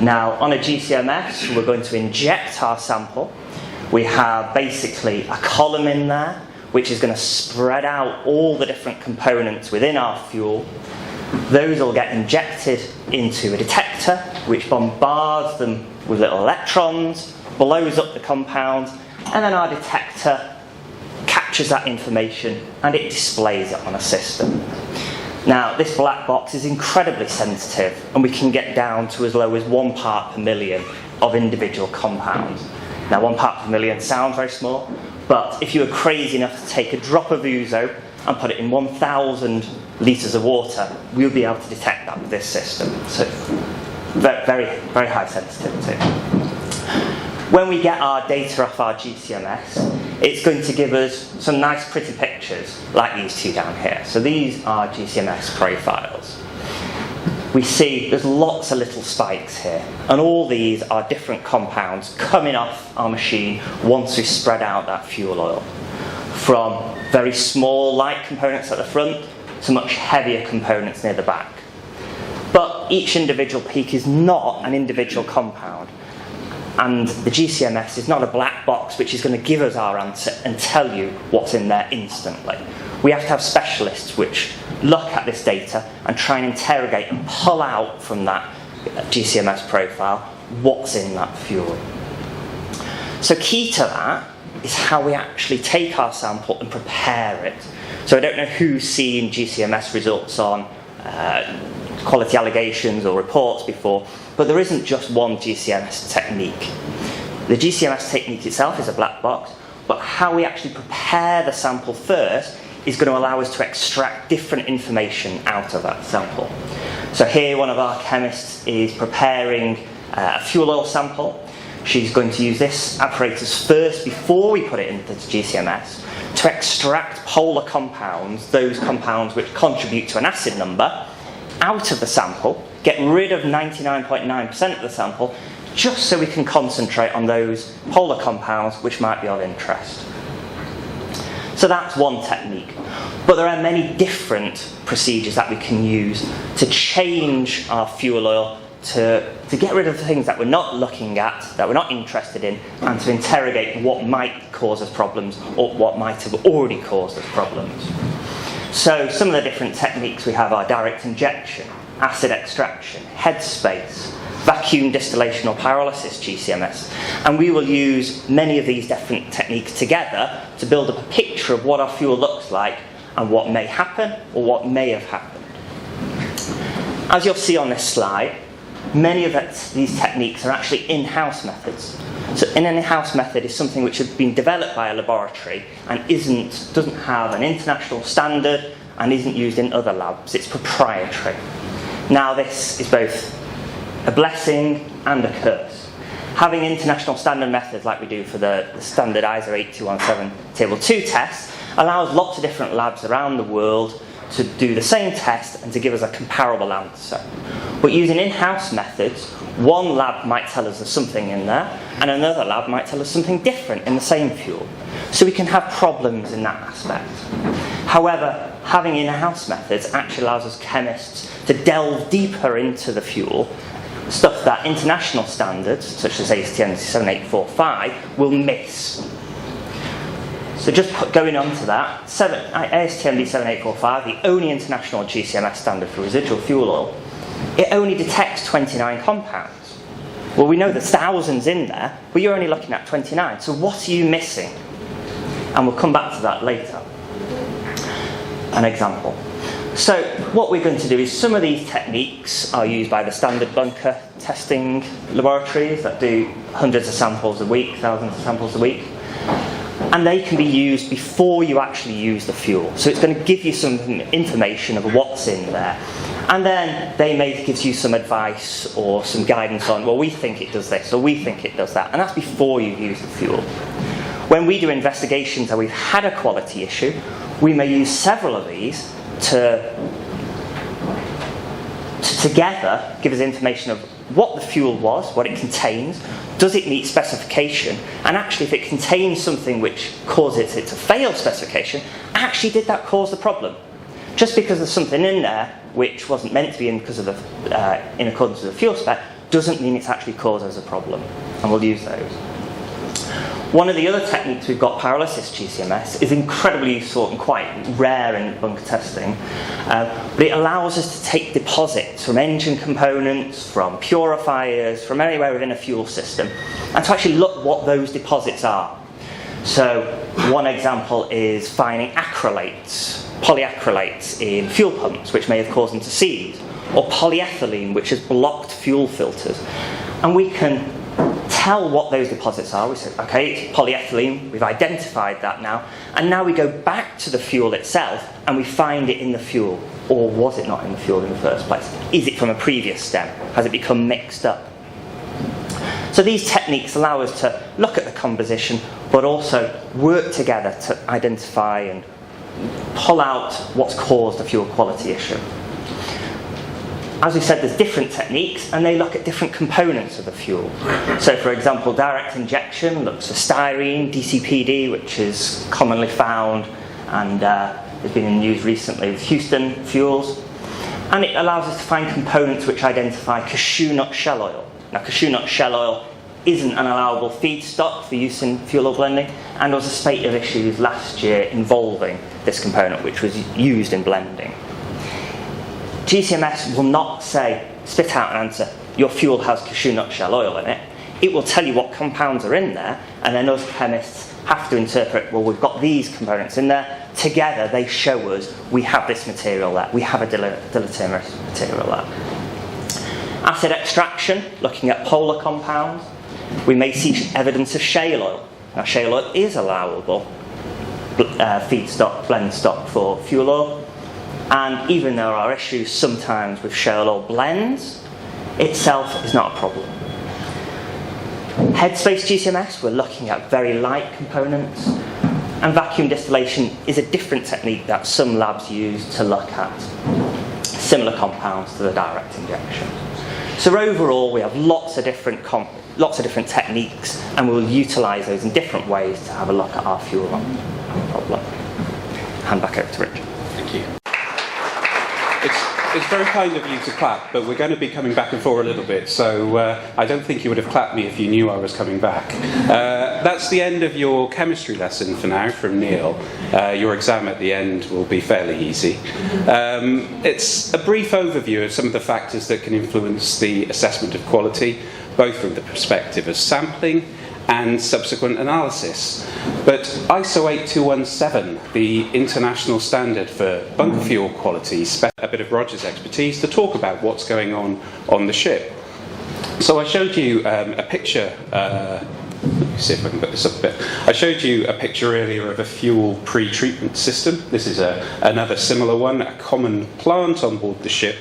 Now, on a GCMS, we're going to inject our sample. We have basically a column in there, which is going to spread out all the different components within our fuel. Those will get injected into a detector, which bombards them with little electrons, blows up the compound, and then our detector captures that information and it displays it on a system. Now, this black box is incredibly sensitive, and we can get down to as low as 1 part per million of individual compounds. Now, 1 part per million sounds very small, but if you were crazy enough to take a drop of ouzo and put it in 1,000 litres of water, we'll be able to detect that with this system. So, very, very high sensitivity. When we get our data off our GCMS, it's going to give us some nice pretty pictures like these two down here. So these are GCMS profiles. We see there's lots of little spikes here, and all these are different compounds coming off our machine once we spread out that fuel oil. From very small light components at the front to much heavier components near the back. But each individual peak is not an individual compound. And the GCMS is not a black box which is going to give us our answer and tell you what's in there instantly. We have to have specialists which look at this data and try and interrogate and pull out from that GCMS profile what's in that fuel. So key to that is how we actually take our sample and prepare it. So I don't know who's seen GCMS results on quality allegations or reports before, but there isn't just one GCMS technique. The GCMS technique itself is a black box, but how we actually prepare the sample first is going to allow us to extract different information out of that sample. So here one of our chemists is preparing a fuel oil sample. She's going to use this apparatus first before we put it into the GCMS to extract polar compounds, those compounds which contribute to an acid number, out of the sample, get rid of 99.9% of the sample, just so we can concentrate on those polar compounds which might be of interest. So that's one technique. But there are many different procedures that we can use to change our fuel oil to get rid of the things that we're not looking at, that we're not interested in, and to interrogate what might cause us problems or what might have already caused us problems. So some of the different techniques we have are direct injection, acid extraction, headspace, vacuum distillation or pyrolysis GCMS. And we will use many of these different techniques together to build up a picture of what our fuel looks like and what may happen or what may have happened. As you'll see on this slide, many of these techniques are actually in-house methods. So an in-house method is something which has been developed by a laboratory and doesn't have an international standard and isn't used in other labs. It's proprietary. Now this is both a blessing and a curse. Having international standard methods like we do for the standard ISO 8217 Table 2 test allows lots of different labs around the world to do the same test and to give us a comparable answer. But using in-house methods, one lab might tell us there's something in there, and another lab might tell us something different in the same fuel. So we can have problems in that aspect. However, having in-house methods actually allows us chemists to delve deeper into the fuel, stuff that international standards, such as ASTM 7845, will miss. So just going on to that, ASTM 7845, the only international GCMS standard for residual fuel oil, it only detects 29 compounds. Well, we know there's thousands in there, but you're only looking at 29. So what are you missing? And we'll come back to that later. An example. So what we're going to do is some of these techniques are used by the standard bunker testing laboratories that do hundreds of samples a week, thousands of samples a week. And they can be used before you actually use the fuel. So it's going to give you some information of what's in there. And then they may give you some advice or some guidance on, well, we think it does this or we think it does that. And that's before you use the fuel. When we do investigations and we've had a quality issue, we may use several of these to together give us information of what the fuel was, what it contains, does it meet specification, and actually if it contains something which causes it to fail specification, actually did that cause the problem? Just because there's something in there which wasn't meant to be in because of in accordance with the fuel spec doesn't mean it's actually caused us a problem, and we'll use those. One of the other techniques we've got, pyrolysis GCMS, is incredibly useful and quite rare in bunker testing, but it allows us to take deposits from engine components, from purifiers, from anywhere within a fuel system, and to actually look what those deposits are. So one example is finding acrylates, polyacrylates in fuel pumps, which may have caused them to seize, or polyethylene, which has blocked fuel filters. And we can tell what those deposits are. We say, okay, it's polyethylene, we've identified that now, and now we go back to the fuel itself and we find it in the fuel. Or was it not in the fuel in the first place? Is it from a previous step? Has it become mixed up? So these techniques allow us to look at the composition, but also work together to identify and pull out what's caused the fuel quality issue. As we said, there's different techniques, and they look at different components of the fuel. So, for example, direct injection looks for styrene, DCPD, which is commonly found and has been in news recently with Houston fuels. And it allows us to find components which identify cashew nut shell oil. Now, cashew nut shell oil isn't an allowable feedstock for use in fuel oil blending, and there was a spate of issues last year involving this component, which was used in blending. GCMS will not say, spit out an answer, your fuel has cashew nut shell oil in it. It will tell you what compounds are in there, and then us chemists have to interpret, well, we've got these components in there. Together, they show us we have this material there. We have a deleterious material there. Acid extraction, looking at polar compounds. We may see evidence of shale oil. Now, shale oil is allowable feedstock, blend stock for fuel oil. And even though there are issues sometimes with shale oil blends, itself is not a problem. Headspace GCMS, we're looking at very light components. And vacuum distillation is a different technique that some labs use to look at similar compounds to the direct injection. So overall, we have lots of different techniques, and we'll utilise those in different ways to have a look at our fuel problem. Hand back over to Richard. Thank you. it's very kind of you to clap, but we're going to be coming back and forth a little bit, so I don't think you would have clapped me if you knew I was coming back. That's the end of your chemistry lesson for now from Neil. Your exam at the end will be fairly easy. It's a brief overview of some of the factors that can influence the assessment of quality, both from the perspective of sampling and subsequent analysis. But ISO 8217, the international standard for bunker fuel quality, spent a bit of Roger's expertise to talk about what's going on the ship. So I showed you a picture, let me see if I can put this up a bit. I showed you a picture earlier of a fuel pre-treatment system. This is another similar one, a common plant on board the ship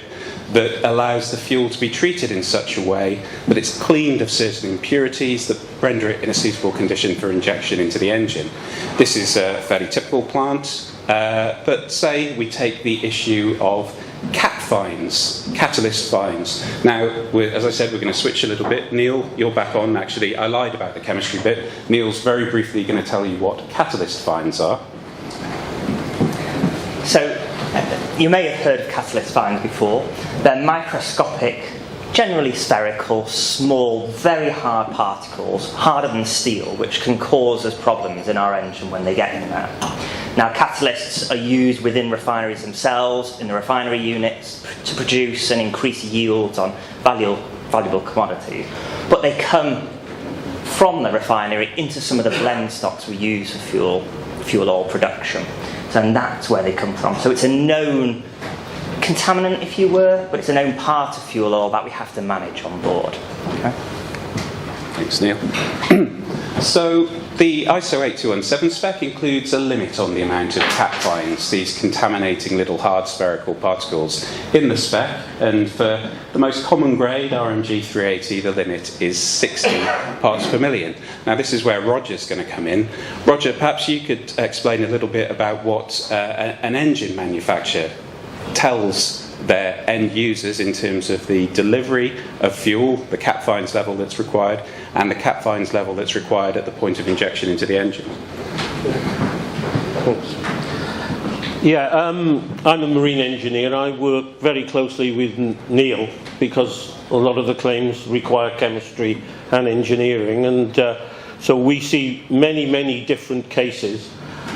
that allows the fuel to be treated in such a way that it's cleaned of certain impurities that render it in a suitable condition for injection into the engine. This is a fairly typical plant, but say we take the issue of cat fines, catalyst fines. Now, as I said, we're going to switch a little bit. Neil, you're back on. Actually, I lied about the chemistry bit. Neil's very briefly going to tell you what catalyst fines are. So, you may have heard of catalyst fines before. They're microscopic, generally spherical, small, very hard particles, harder than steel, which can cause us problems in our engine when they get in there. Now, catalysts are used within refineries themselves, in the refinery units, to produce and increase yields on valuable commodities. But they come from the refinery into some of the blend stocks we use for fuel oil production. And that's where they come from. So it's a known contaminant, if you were, but it's a known part of fuel oil that we have to manage on board. Okay? Thanks, Neil. So the ISO 8217 spec includes a limit on the amount of cat fines, these contaminating little hard spherical particles, in the spec. And for the most common grade, RMG 380, the limit is 60 parts per million. Now, this is where Roger's going to come in. Roger, perhaps you could explain a little bit about what an engine manufacturer tells their end users in terms of the delivery of fuel, the cat fines level that's required, and the cat fines level that's required at the point of injection into the engine. Yeah, I'm a marine engineer. I work very closely with Neil because a lot of the claims require chemistry and engineering, and so we see many different cases.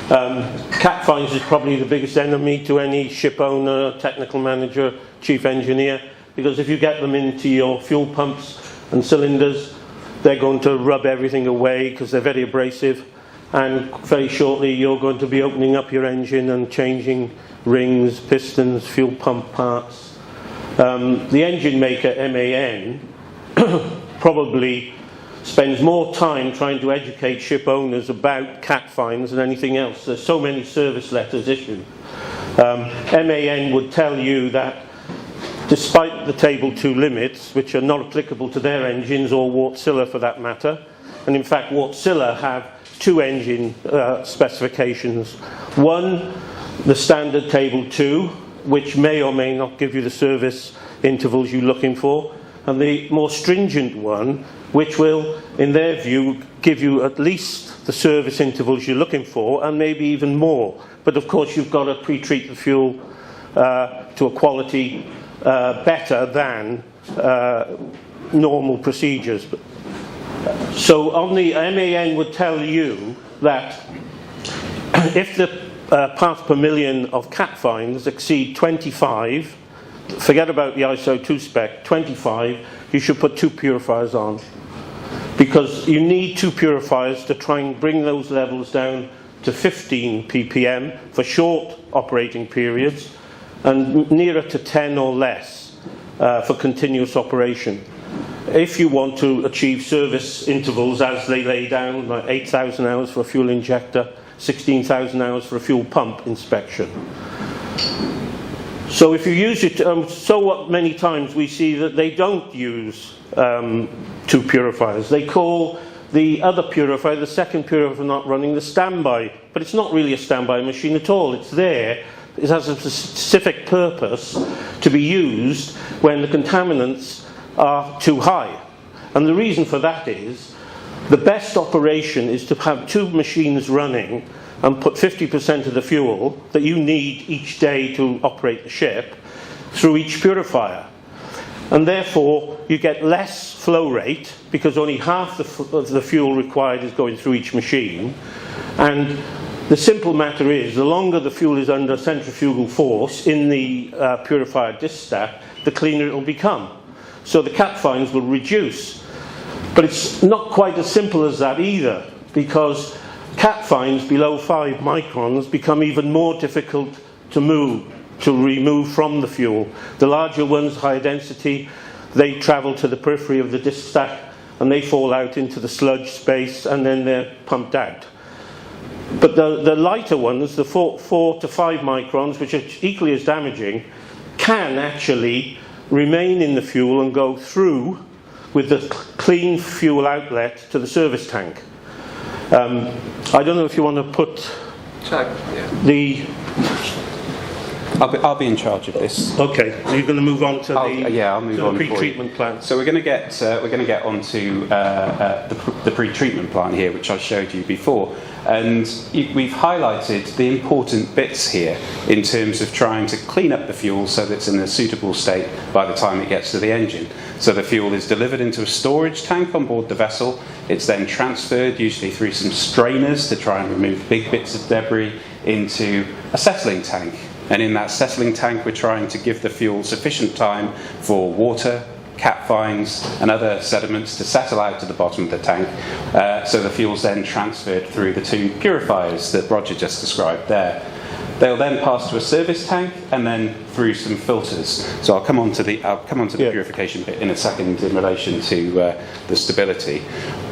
Cat fines is probably the biggest enemy to any ship owner, technical manager, chief engineer, because if you get them into your fuel pumps and cylinders, they're going to rub everything away because they're very abrasive, and very shortly you're going to be opening up your engine and changing rings, pistons, fuel pump parts. The engine maker, MAN, probably spends more time trying to educate ship owners about cat fines than anything else. There's so many service letters issued. MAN would tell you that despite the Table 2 limits, which are not applicable to their engines or Wärtsilä for that matter, and in fact Wärtsilä have two engine specifications. One, the standard Table 2, which may or may not give you the service intervals you're looking for, and the more stringent one, which will, in their view, give you at least the service intervals you're looking for, and maybe even more. But of course, you've got to pre-treat the fuel to a quality better than normal procedures. So on the MAN would tell you that if the parts per million of cat fines exceed 25, forget about the ISO 2 spec, 25, you should put two purifiers on. Because you need two purifiers to try and bring those levels down to 15 ppm for short operating periods and nearer to 10 or less for continuous operation. If you want to achieve service intervals as they lay down, like 8,000 hours for a fuel injector, 16,000 hours for a fuel pump inspection. So if you use it, so what many times we see that they don't use two purifiers. They call the other purifier, the second purifier not running, the standby. But it's not really a standby machine at all. It's there. It has a specific purpose to be used when the contaminants are too high. And the reason for that is the best operation is to have two machines running and put 50% of the fuel that you need each day to operate the ship, through each purifier. And therefore, you get less flow rate because only half of the fuel required is going through each machine. And the simple matter is, the longer the fuel is under centrifugal force in the purifier disc stack, the cleaner it will become. So the cap fines will reduce. But it's not quite as simple as that either, because cap fines below 5 microns become even more difficult to remove from the fuel. The larger ones, higher density, they travel to the periphery of the disc stack and they fall out into the sludge space and then they're pumped out. But the lighter ones, the 4 to 5 microns, which are equally as damaging, can actually remain in the fuel and go through with the clean fuel outlet to the service tank. I don't know if you want to put the... I'll be in charge of this. Okay, so you're going to move on to I'll move on the pre-treatment plant. So we're going to get onto the pre-treatment plant here, which I showed you before, and we've highlighted the important bits here in terms of trying to clean up the fuel so that it's in a suitable state by the time it gets to the engine. So the fuel is delivered into a storage tank on board the vessel. It's then transferred, usually through some strainers to try and remove big bits of debris, into a settling tank. And in that settling tank, we're trying to give the fuel sufficient time for water, cap fines, and other sediments to settle out to the bottom of the tank. So the fuel's then transferred through the 2 purifiers that Roger just described there. They'll then pass to a service tank and then through some filters. So I'll come on to the purification bit in a second in relation to the stability.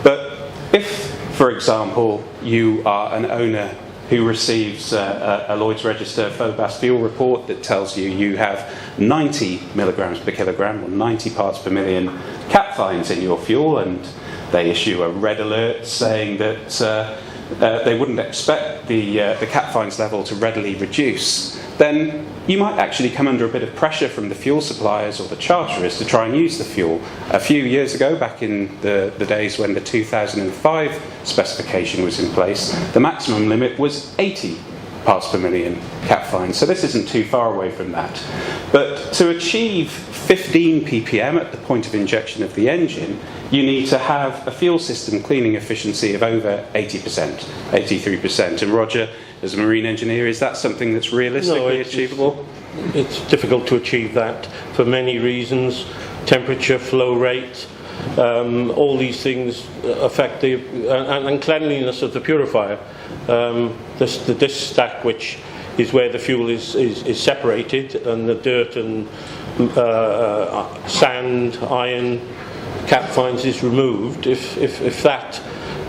But if, for example, you are an owner who receives a Lloyd's Register FOBAS fuel report that tells you have 90 milligrams per kilogram or 90 parts per million cap fines in your fuel, and they issue a red alert saying that they wouldn't expect the cap fines level to readily reduce, then you might actually come under a bit of pressure from the fuel suppliers or the charterers to try and use the fuel. A few years ago, back in the days when the 2005 specification was in place, the maximum limit was 80 parts per million cap fines. So this isn't too far away from that. But to achieve 15 ppm at the point of injection of the engine, you need to have a fuel system cleaning efficiency of over 80%, 83%. And Roger, as a marine engineer, is that something that's realistically achievable? It's difficult to achieve that for many reasons. Temperature, flow rate, all these things affect the and cleanliness of the purifier. The disc stack, which is where the fuel is separated, and the dirt and sand, iron, cap fines is removed. If that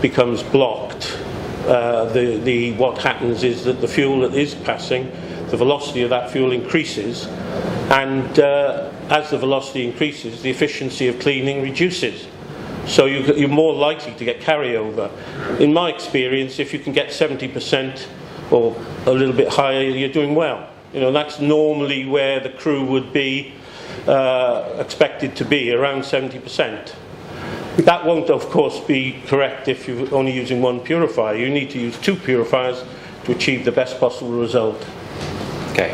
becomes blocked, what happens is that the fuel that is passing, the velocity of that fuel increases, and as the velocity increases, the efficiency of cleaning reduces. So you're more likely to get carryover. In my experience, if you can get 70% or a little bit higher, you're doing well. That's normally where the crew would be expected to be, around 70%. That won't, of course, be correct if you're only using one purifier. You need to use 2 purifiers to achieve the best possible result. Okay,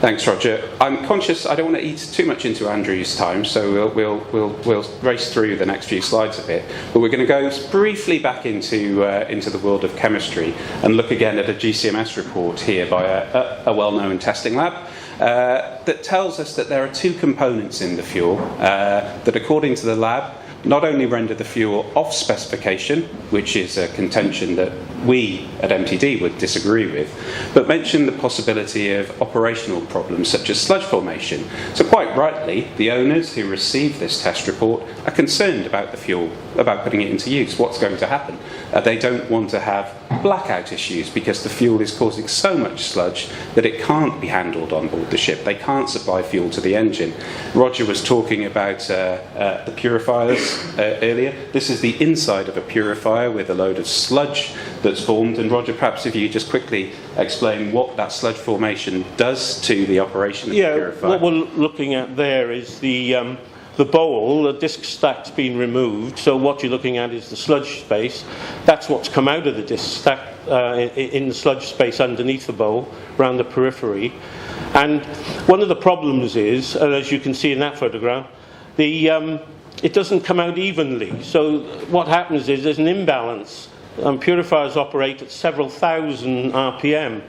thanks, Roger. I'm conscious I don't want to eat too much into Andrew's time, so we'll race through the next few slides a bit. But we're going to go briefly back into the world of chemistry and look again at a GCMS report here by a well-known testing lab. That tells us that there are 2 components in the fuel that, according to the lab, not only render the fuel off specification, which is a contention that we at MTD would disagree with, but mention the possibility of operational problems such as sludge formation. So quite rightly, the owners who receive this test report are concerned about the fuel, about putting it into use, what's going to happen. They don't want to have blackout issues because the fuel is causing so much sludge that it can't be handled on board the ship. They can't supply fuel to the engine. Roger was talking about the purifiers earlier. This is the inside of a purifier with a load of sludge that's formed. And Roger, perhaps if you just quickly explain what that sludge formation does to the operation of the purifier. What we're looking at there is the bowl, the disc stack's been removed, so what you're looking at is the sludge space. That's what's come out of the disc stack in the sludge space underneath the bowl, around the periphery. And one of the problems is, as you can see in that photograph, it doesn't come out evenly. So what happens is there's an imbalance. Purifiers operate at several thousand RPM.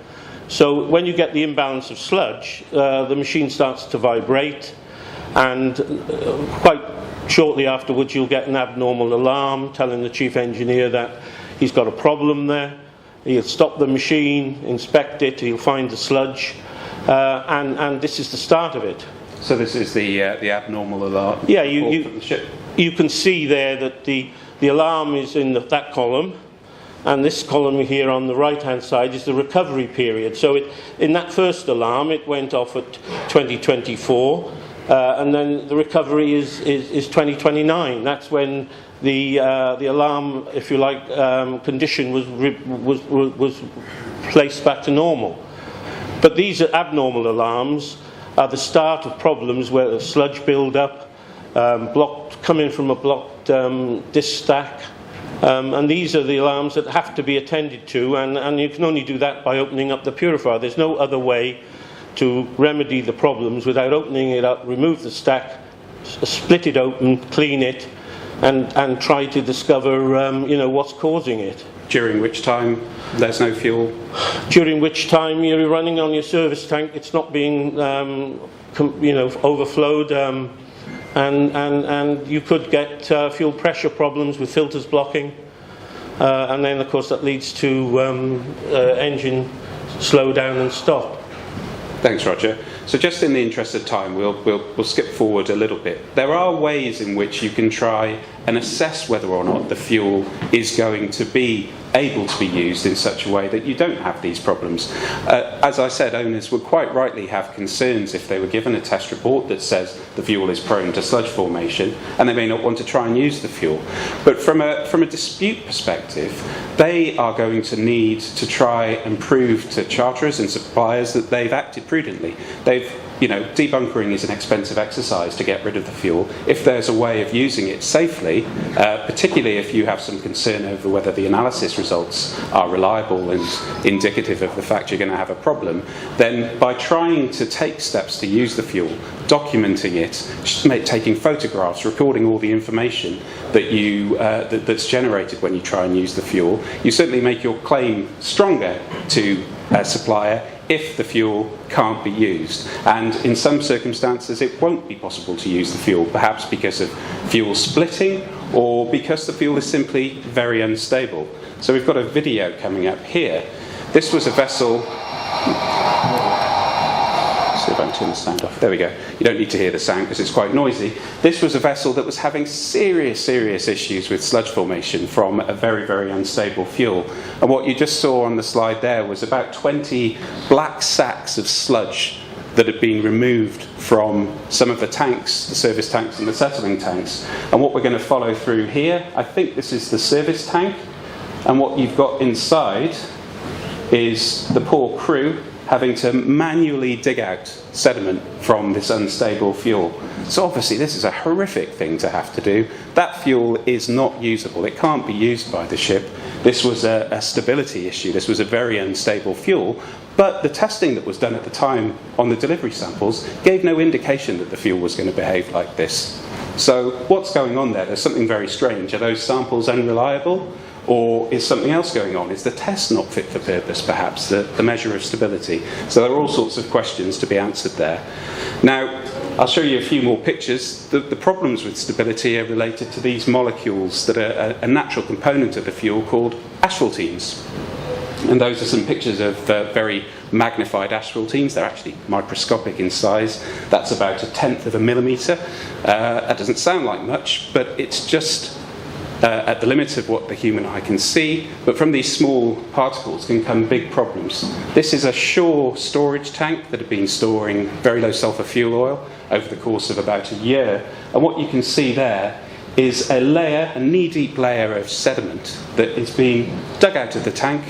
So when you get the imbalance of sludge, the machine starts to vibrate, and quite shortly afterwards you'll get an abnormal alarm telling the chief engineer that he's got a problem there. He'll stop the machine, inspect it, he'll find the sludge, and this is the start of it. So this is the abnormal alarm. Yeah, from the ship. you can see there that the alarm is in that column, and this column here on the right-hand side is the recovery period. So in that first alarm, it went off at 2024, and then the recovery is 2029. That's when the alarm, if you like, condition was placed back to normal. But these abnormal alarms are the start of problems where the sludge build-up, coming from a blocked disc stack, and these are the alarms that have to be attended to, and you can only do that by opening up the purifier. There's no other way to remedy the problems without opening it up, remove the stack, split it open, clean it, and try to discover what's causing it. During which time there's no fuel. During which time you're running on your service tank, it's not being overflowed, and you could get fuel pressure problems with filters blocking, and then of course that leads to engine slow down and stop. Thanks, Roger. So just in the interest of time, we'll skip forward a little bit. There are ways in which you can try and assess whether or not the fuel is going to be able to be used in such a way that you don't have these problems. As I said, owners would quite rightly have concerns if they were given a test report that says the fuel is prone to sludge formation, and they may not want to try and use the fuel. But from a dispute perspective, they are going to need to try and prove to charterers and suppliers that they've acted prudently. Debunkering is an expensive exercise to get rid of the fuel. If there's a way of using it safely, particularly if you have some concern over whether the analysis results are reliable and indicative of the fact you're going to have a problem, then by trying to take steps to use the fuel, documenting it, taking photographs, recording all the information that that's generated when you try and use the fuel, you certainly make your claim stronger to a supplier if the fuel can't be used. And in some circumstances it won't be possible to use the fuel, perhaps because of fuel splitting or because the fuel is simply very unstable. So we've got a video coming up here. This was a vessel... See if I can turn the sound off. There we go. You don't need to hear the sound because it's quite noisy. This was a vessel that was having serious issues with sludge formation from a very, very unstable fuel. And what you just saw on the slide there was about 20 black sacks of sludge that had been removed from some of the tanks, the service tanks and the settling tanks. And what we're going to follow through here, I think this is the service tank. And what you've got inside is the poor crew having to manually dig out sediment from this unstable fuel. So obviously this is a horrific thing to have to do. That fuel is not usable. It can't be used by the ship. This was a stability issue. This was a very unstable fuel. But the testing that was done at the time on the delivery samples gave no indication that the fuel was going to behave like this. So what's going on there? There's something very strange. Are those samples unreliable? Or is something else going on? Is the test not fit for purpose, perhaps, the measure of stability? So there are all sorts of questions to be answered there. Now, I'll show you a few more pictures. The problems with stability are related to these molecules that are a natural component of the fuel called asphaltenes. And those are some pictures of very magnified asphaltenes. They're actually microscopic in size. That's about 1/10 of a millimetre. That doesn't sound like much, but it's just at the limits of what the human eye can see, but from these small particles can come big problems. This is a shore storage tank that had been storing very low sulfur fuel oil over the course of about a year, and what you can see there is a knee-deep layer of sediment that is being dug out of the tank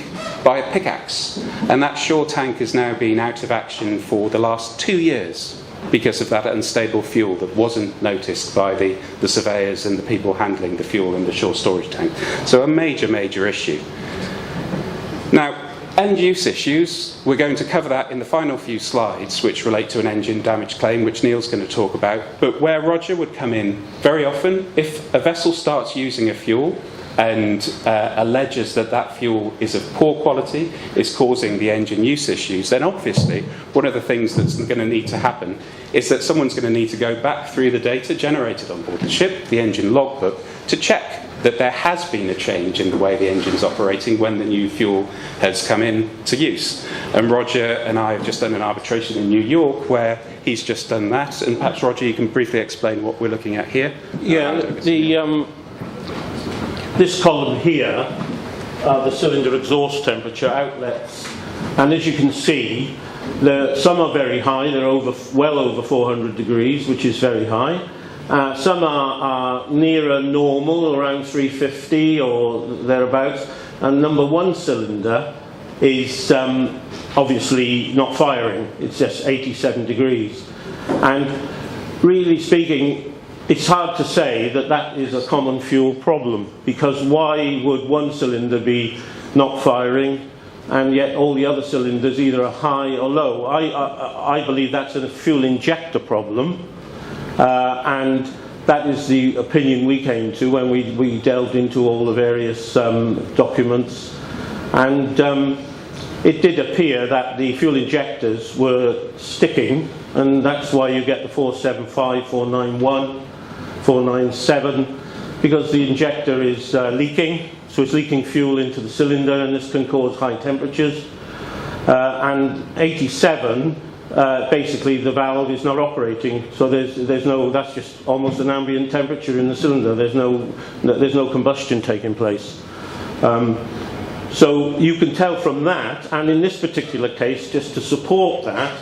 by a pickaxe, and that shore tank has now been out of action for the last 2 years because of that unstable fuel that wasn't noticed by the surveyors and the people handling the fuel in the shore storage tank. So a major issue. Now, end-use issues, we're going to cover that in the final few slides, which relate to an engine damage claim, which Neil's going to talk about. But where Roger would come in very often, if a vessel starts using a fuel and alleges that that fuel is of poor quality, is causing the engine use issues, then obviously one of the things that's going to need to happen is that someone's going to need to go back through the data generated on board the ship, the engine logbook, to check that there has been a change in the way the engine's operating when the new fuel has come in to use. And Roger and I have just done an arbitration in New York where he's just done that. And perhaps, Roger, you can briefly explain what we're looking at here. Yeah, this column here are the cylinder exhaust temperature outlets. And as you can see, some are very high, they're well over 400 degrees, which is very high. Some are nearer normal, around 350 or thereabouts. And number 1 cylinder is obviously not firing, it's just 87 degrees. And really speaking, it's hard to say that that is a common fuel problem, because why would one cylinder be not firing and yet all the other cylinders either are high or low? I believe that's a fuel injector problem. And that is the opinion we came to when we delved into all the various documents. And it did appear that the fuel injectors were sticking, and that's why you get the 475, 491, 497, because the injector is leaking, so it's leaking fuel into the cylinder, and this can cause high temperatures. And 87, basically the valve is not operating, so there's no, that's just almost an ambient temperature in the cylinder. There's no combustion taking place. So you can tell from that, and in this particular case, just to support that,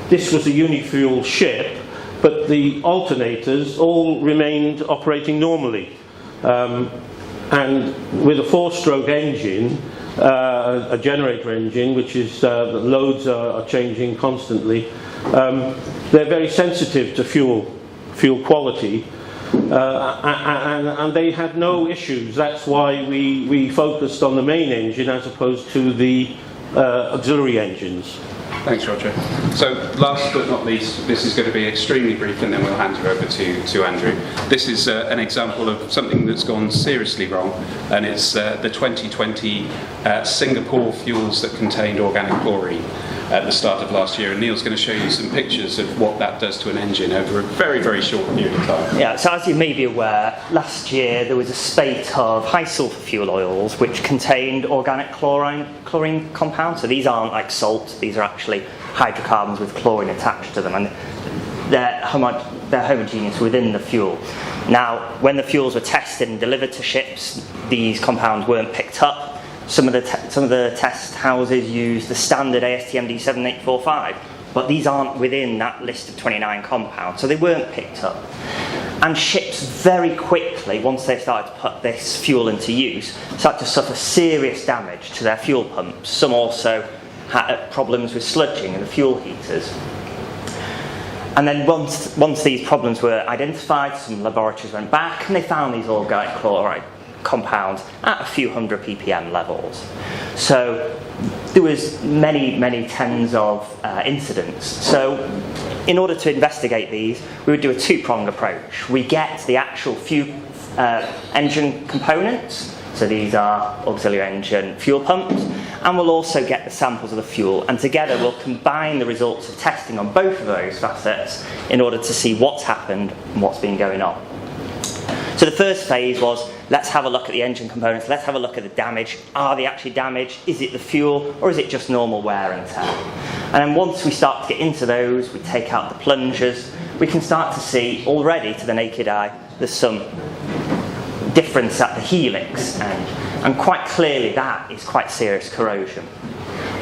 this was a unifuel ship, but the alternators all remained operating normally. And with a 4-stroke engine, a generator engine, which is the loads are changing constantly, they're very sensitive to fuel quality, and they had no issues. That's why we focused on the main engine as opposed to the auxiliary engines. Thanks, Roger. So, last but not least, this is going to be extremely brief, and then we'll hand you over to Andrew. This is an example of something that's gone seriously wrong, and it's the 2020 Singapore fuels that contained organic chlorine at the start of last year. And Neil's going to show you some pictures of what that does to an engine over a very, very short period of time. Yeah, so as you may be aware, last year there was a spate of high sulfur fuel oils which contained organic chlorine compounds. So these aren't like salt, these are actually hydrocarbons with chlorine attached to them, and they're homogeneous within the fuel. Now, when the fuels were tested and delivered to ships, these compounds weren't picked up. Some of the test houses use the standard ASTM D7845, but these aren't within that list of 29 compounds, so they weren't picked up. And ships very quickly, once they started to put this fuel into use, started to suffer serious damage to their fuel pumps. Some also had problems with sludging in the fuel heaters. And then once these problems were identified, some laboratories went back and they found these organic chloride compounds at a few hundred ppm levels. So there was many tens of incidents. So in order to investigate these, we would do a 2-pronged approach. We get the actual engine components, so these are auxiliary engine fuel pumps, and we'll also get the samples of the fuel, and together we'll combine the results of testing on both of those facets in order to see what's happened and what's been going on. So the first phase was, let's have a look at the engine components, let's have a look at the damage. Are they actually damaged? Is it the fuel, or is it just normal wear and tear? And then once we start to get into those, we take out the plungers, we can start to see already to the naked eye there's some difference at the helix end, and quite clearly that is quite serious corrosion.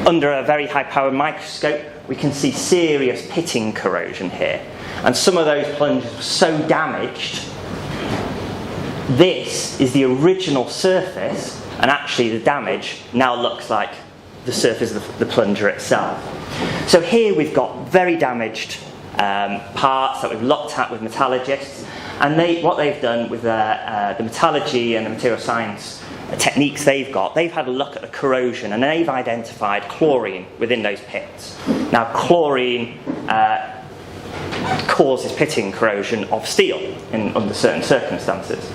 Under a very high powered microscope, we can see serious pitting corrosion here, and some of those plungers were so damaged. This is the original surface, and actually the damage now looks like the surface of the plunger itself. So here we've got very damaged parts that we've looked at with metallurgists, and what they've done with the metallurgy and the material science techniques they've got, they've had a look at the corrosion and they've identified chlorine within those pits. Now, chlorine causes pitting corrosion of steel under certain circumstances.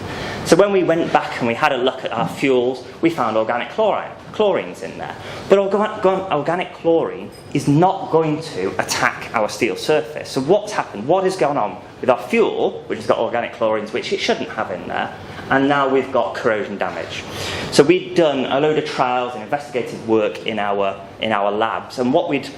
So when we went back and we had a look at our fuels, we found organic chlorines in there. But organic chlorine is not going to attack our steel surface. So what's happened? What has gone on with our fuel, which has got organic chlorines, which it shouldn't have in there, and now we've got corrosion damage. So we'd done a load of trials and investigative work in our labs, and what we'd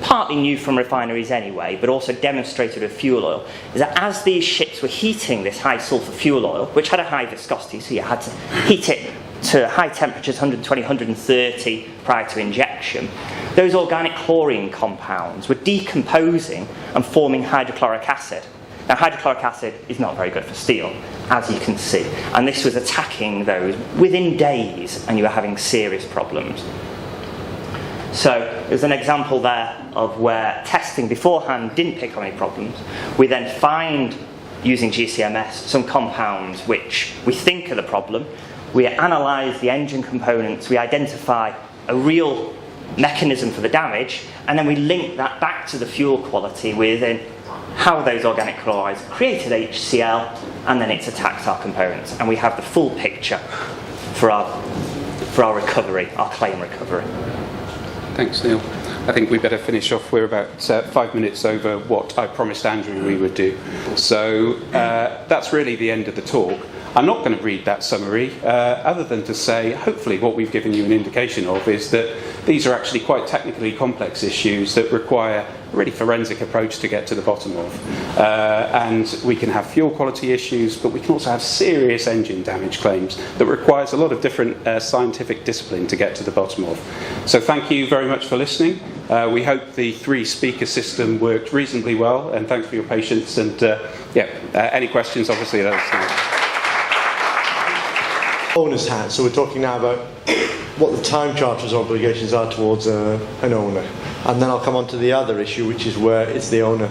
partly knew from refineries anyway, but also demonstrated with fuel oil, is that as these ships were heating this high sulfur fuel oil, which had a high viscosity, so you had to heat it to high temperatures, 120, 130 prior to injection, those organic chlorine compounds were decomposing and forming hydrochloric acid. Now, hydrochloric acid is not very good for steel, as you can see, and this was attacking those within days, and you were having serious problems. So there's an example there of where testing beforehand didn't pick up any problems. We then find, using GCMS, some compounds which we think are the problem. We analyse the engine components, we identify a real mechanism for the damage, and then we link that back to the fuel quality within how those organic chlorides created HCl, and then it's attacked our components. And we have the full picture for our recovery, our claim recovery. Thanks, Neil. I think we better finish off. We're about 5 minutes over what I promised Andrew we would do. So that's really the end of the talk. I'm not going to read that summary, other than to say, hopefully what we've given you an indication of is that these are actually quite technically complex issues that require a really forensic approach to get to the bottom of. And we can have fuel quality issues, but we can also have serious engine damage claims that requires a lot of different scientific discipline to get to the bottom of. So thank you very much for listening. We hope the 3-speaker system worked reasonably well, and thanks for your patience. And any questions, obviously, let us know. Owner's hat. So we're talking now about what the time charter's obligations are towards an owner, and then I'll come on to the other issue, which is where it's the owner,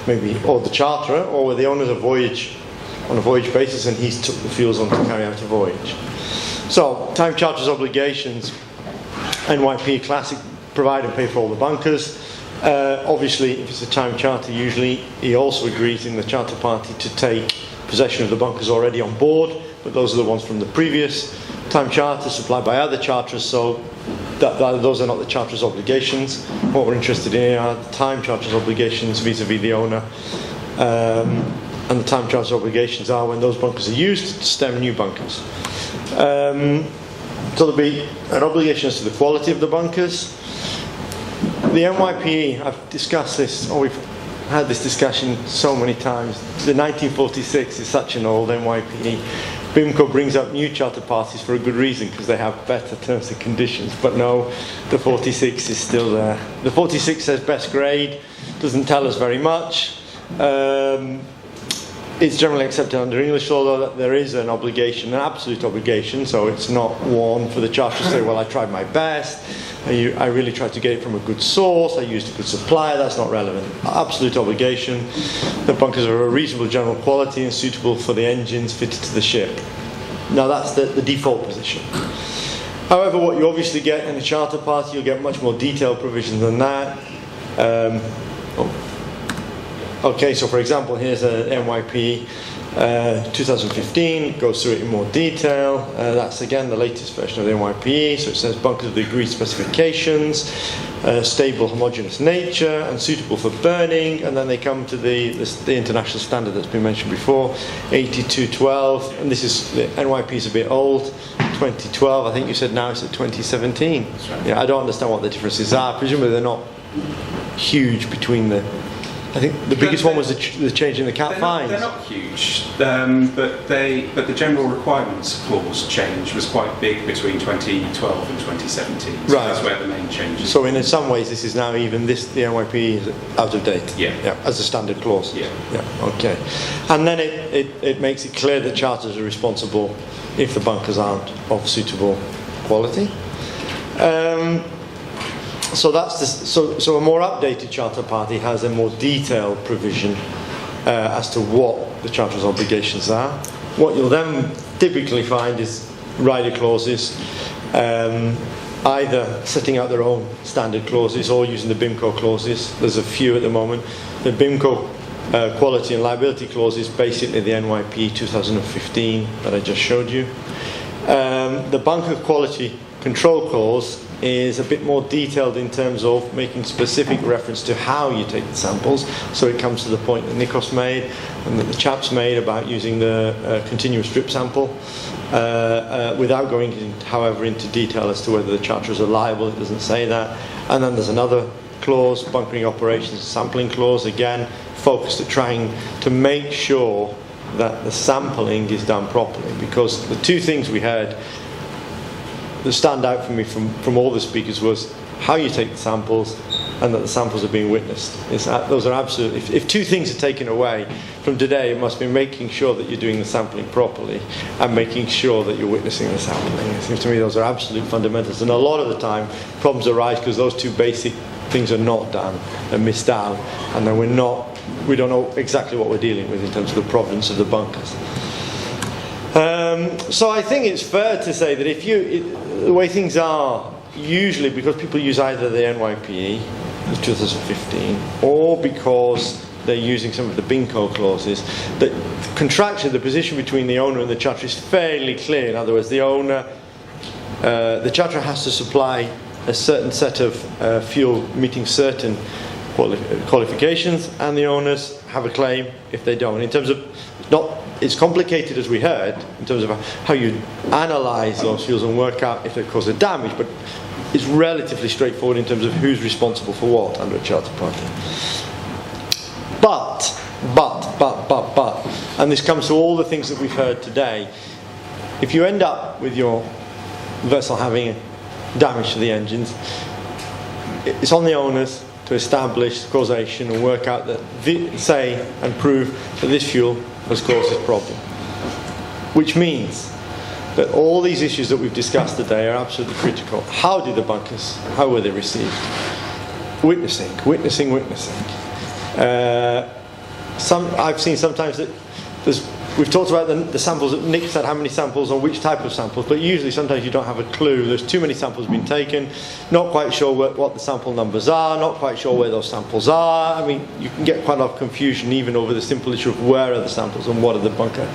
maybe, or the charterer, or where the owner's on a voyage basis, and he's took the fuels on to carry out a voyage. So time charter's obligations, NYP classic, provide and pay for all the bunkers. Obviously, if it's a time charter, usually he also agrees in the charter party to take possession of the bunkers already on board, but those are the ones from the previous time charter supplied by other charterers, so those are not the charterer's obligations. What we're interested in are the time charterer's obligations vis-a-vis the owner, and the time charterer's obligations are when those bunkers are used to stem new bunkers. So there'll be an obligation as to the quality of the bunkers. The NYPE, I've discussed this, or we've had this discussion so many times. The 1946 is such an old NYPE. BIMCO brings up new charter parties for a good reason, because they have better terms and conditions, but no, the 46 is still there. The 46 says best grade, doesn't tell us very much. It's generally accepted under English law, though, that there is an obligation, an absolute obligation, so it's not one for the charter to say, well, I tried my best, I really tried to get it from a good source, I used a good supplier. That's not relevant. Absolute obligation. The bunkers are of a reasonable general quality and suitable for the engines fitted to the ship. Now that's the default position. However, what you obviously get in a charter party, you'll get much more detailed provisions than that. Okay, so for example, here's a NYP 2015, goes through it in more detail. That's again the latest version of the NYPE, so it says bunkers of the agreed specifications, stable homogeneous nature and suitable for burning, and then they come to the international standard that's been mentioned before, 8212, and this is, the NYPE is a bit old, 2012, I think you said now it's at 2017. That's right. Yeah, I don't understand what the differences are. Presumably they're not huge between the, I think the biggest one was the change in the cap fines. They're not huge, but the general requirements clause change was quite big between 2012 and 2017. So right. That's where the main change is. So in some ways this is now even the NYPE is out of date. Yeah. As a standard clause. Yeah. Okay. And then it makes it clear that charters are responsible if the bunkers aren't of suitable quality. So that's so a more updated charter party has a more detailed provision as to what the charter's obligations are. What you'll then typically find is rider clauses, either setting out their own standard clauses or using the BIMCO clauses. There's a few at the moment. The BIMCO quality and liability clause is basically the NYP 2015 that I just showed you. The bunker quality control clause is a bit more detailed in terms of making specific reference to how you take the samples. So it comes to the point that Nikos made and that the chaps made about using the continuous drip sample without going, however, into detail as to whether the charterers are liable. It doesn't say that. And then there's another clause, bunkering operations sampling clause, again focused at trying to make sure that the sampling is done properly, because the two things we heard that stand out for me from all the speakers was how you take the samples and that the samples are being witnessed. Those are absolutely, if two things are taken away from today, it must be making sure that you're doing the sampling properly and making sure that you're witnessing the sampling. It seems to me those are absolute fundamentals, and a lot of the time problems arise because those two basic things are not done and missed out, and then we don't know exactly what we're dealing with in terms of the provenance of the bunkers. So I think it's fair to say that the way things are, usually because people use either the NYPE, the 2015, or because they're using some of the BIMCO clauses, that contractually the position between the owner and the charterer is fairly clear. In other words, the charterer has to supply a certain set of fuel meeting certain qualifications, and the owners have a claim if they don't. In terms of it's complicated, as we heard, in terms of how you analyse those fuels and work out if they cause a damage, but it's relatively straightforward in terms of who's responsible for what under a charter party. But, and this comes to all the things that we've heard today, if you end up with your vessel having damage to the engines, it's on the owners to establish causation and work out that, say and prove that this fuel has caused this problem. Which means that all these issues that we've discussed today are absolutely critical. How did the bunkers, how were they received? Witnessing. I've seen sometimes that we've talked about the samples that Nick said, how many samples on which type of samples, but usually sometimes you don't have a clue. There's too many samples being taken, not quite sure what the sample numbers are, not quite sure where those samples are. I mean, you can get quite a lot of confusion even over the simple issue of where are the samples and what are the bunkers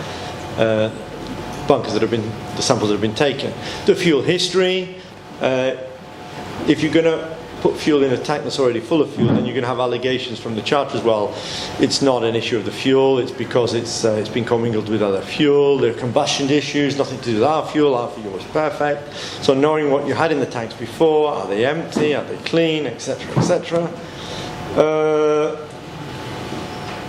that have been, the samples that have been taken. The fuel history, if you're going to put fuel in a tank that's already full of fuel, then you're going to have allegations from the charter as well. It's not an issue of the fuel, it's because it's been commingled with other fuel, there are combustion issues, nothing to do with our fuel was perfect. So knowing what you had in the tanks before, are they empty, are they clean, etc., etc.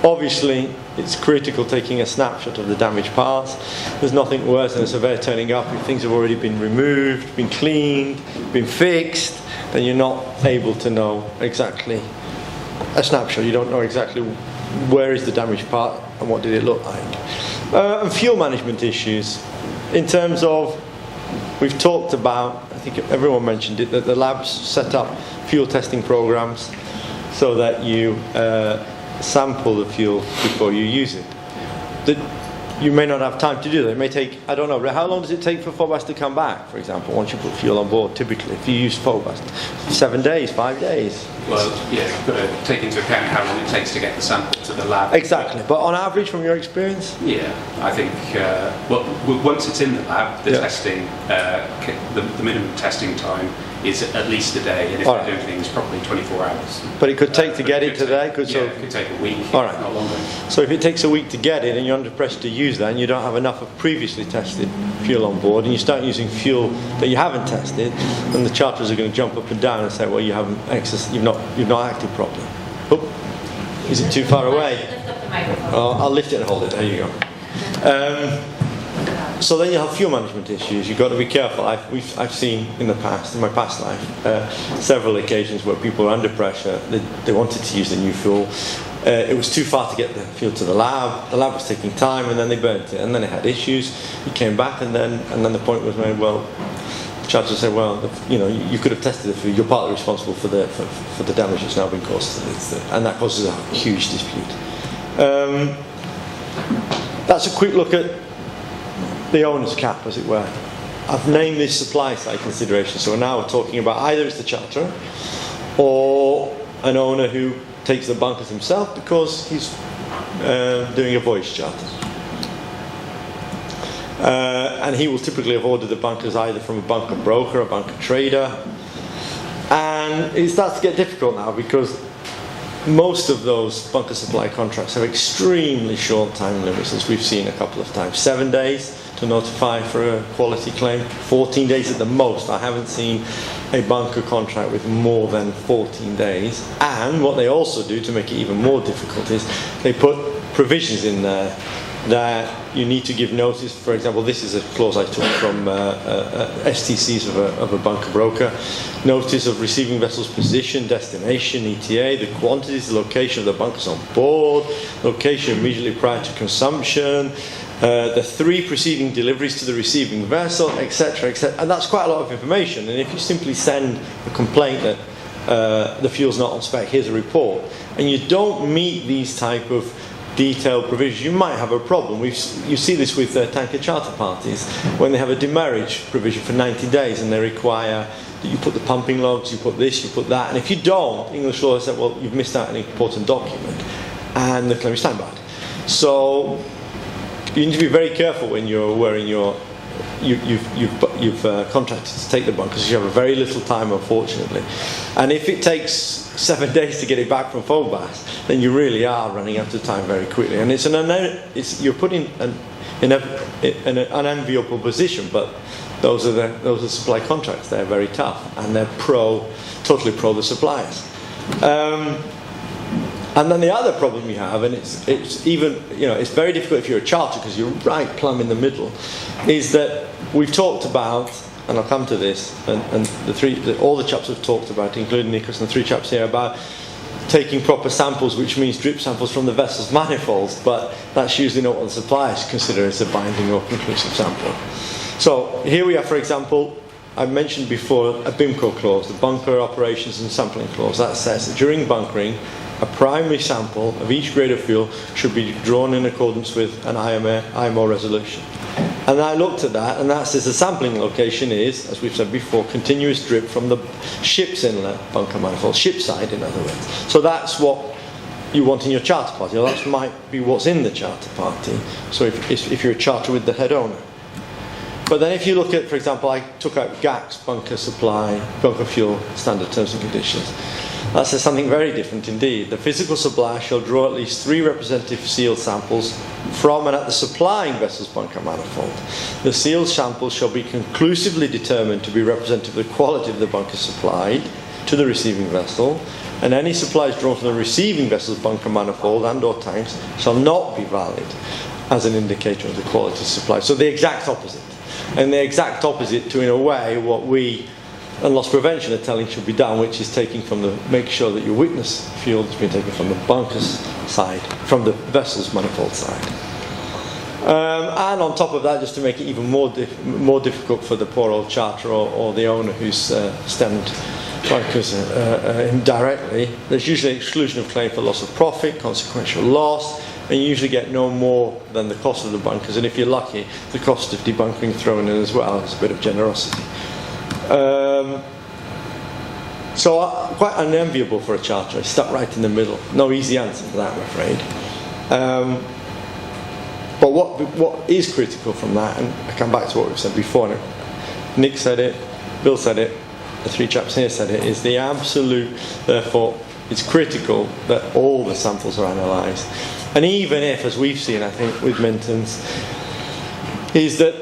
Obviously, it's critical taking a snapshot of the damaged parts. There's nothing worse than a surveyor turning up if things have already been removed, been cleaned, been fixed, then you're not able to know exactly a snapshot. You don't know exactly where is the damaged part and what did it look like. And fuel management issues. In terms of, we've talked about, I think everyone mentioned it, that the labs set up fuel testing programs so that you sample the fuel before you use it. You may not have time to do that. It may take, I don't know, how long does it take for Phobos to come back, for example, once you put fuel on board, typically, if you use Phobos? 7 days, 5 days? Well, yeah, you've got to take into account how long it takes to get the sample to the lab. Exactly, but on average, from your experience? Yeah, I think, once it's in the lab, the testing, the minimum testing time is at least a day, and if they're doing things, probably 24 hours. But it could take to get it today? It could take a week, all right. Not longer. So if it takes a week to get it and you're under pressure to use that and you don't have enough of previously tested fuel on board and you start using fuel that you haven't tested, then the charterers are going to jump up and down and say, well, you haven't you've not acted properly. Oh, is it too far away? Lift up the microphone. Oh, I'll lift it and hold it. There you go. So then you have fuel management issues. You've got to be careful. I've seen in my past life, several occasions where people were under pressure. They wanted to use the new fuel. It was too far to get the fuel to the lab. The lab was taking time, and then they burnt it, and then they had issues. You came back, and then the point was made. Well, the charter said, well, you could have tested the fuel. You're partly responsible for the damage that's now been caused, and that causes a huge dispute. That's a quick look at the owner's cap, as it were. I've named this supply side consideration. So now we're talking about either it's the charterer or an owner who takes the bunkers himself because he's doing a voyage charter. And he will typically have ordered the bunkers either from a bunker broker, a bunker trader. And it starts to get difficult now because most of those bunker supply contracts have extremely short time limits, as we've seen a couple of times. 7 days to notify for a quality claim, 14 days at the most. I haven't seen a bunker contract with more than 14 days. And what they also do to make it even more difficult is they put provisions in there that you need to give notice. For example, this is a clause I took from STCs of a bunker broker. Notice of receiving vessel's position, destination, ETA, the quantities, the location of the bunkers on board, location immediately prior to consumption, the 3 preceding deliveries to the receiving vessel, etc., etc. And that's quite a lot of information. And if you simply send a complaint that the fuel's not on spec, here's a report, and you don't meet these type of detailed provisions, you might have a problem. You see this with tanker charter parties when they have a demurrage provision for 90 days and they require that you put the pumping logs, you put this, you put that, and if you don't, English law said, well, you've missed out an important document and the claim is time barred. So you need to be very careful when you're wearing you've contracted to take the bunkers because you have a very little time, unfortunately. And if it takes 7 days to get it back from Phobos, then you really are running out of time very quickly. And you're put in an unenviable position, but those are supply contracts. They're very tough, and they're totally pro the suppliers. And then the other problem you have, and it's even, it's very difficult if you're a charter because you're right plumb in the middle, is that we've talked about, and I'll come to this, and all the chaps have talked about, including Nikos and the 3 chaps here, about taking proper samples, which means drip samples from the vessel's manifolds, but that's usually not what the suppliers consider as a binding or conclusive sample. So here we are, for example, I mentioned before a BIMCO clause, the Bunker Operations and Sampling Clause. That says that during bunkering, a primary sample of each grade of fuel should be drawn in accordance with an IMO resolution. And I looked at that, and that says the sampling location is, as we've said before, continuous drip from the ship's inlet bunker manifold, ship side in other words. So that's what you want in your charter party, or that might be what's in the charter party. So if you're a charter with the head owner. But then if you look at, for example, I took out GAC's bunker supply, bunker fuel standard terms and conditions. That says something very different indeed. The physical supplier shall draw at least 3 representative seal samples from and at the supplying vessel's bunker manifold. The seal samples shall be conclusively determined to be representative of the quality of the bunker supplied to the receiving vessel, and any supplies drawn from the receiving vessel's bunker manifold and or tanks shall not be valid as an indicator of the quality supplied. So the exact opposite. And the exact opposite to, in a way, what we and loss prevention are telling should be done, which is make sure that your witness fuel has been taken from the bunker's side, from the vessel's manifold side. And on top of that, just to make it even more difficult for the poor old charterer or the owner who's stemmed bunkers indirectly, there's usually exclusion of claim for loss of profit, consequential loss, and you usually get no more than the cost of the bunkers, and if you're lucky, the cost of debunkering thrown in as well. It's a bit of generosity. So quite unenviable for a charterer, stuck right in the middle. No easy answer for that, I'm afraid. But what is critical from that, and I come back to what we've said before, and Nick said it, Bill said it, the 3 chaps here said it, is the absolute, therefore, it's critical that all the samples are analysed. And even if, as we've seen, I think, with Minton's, is that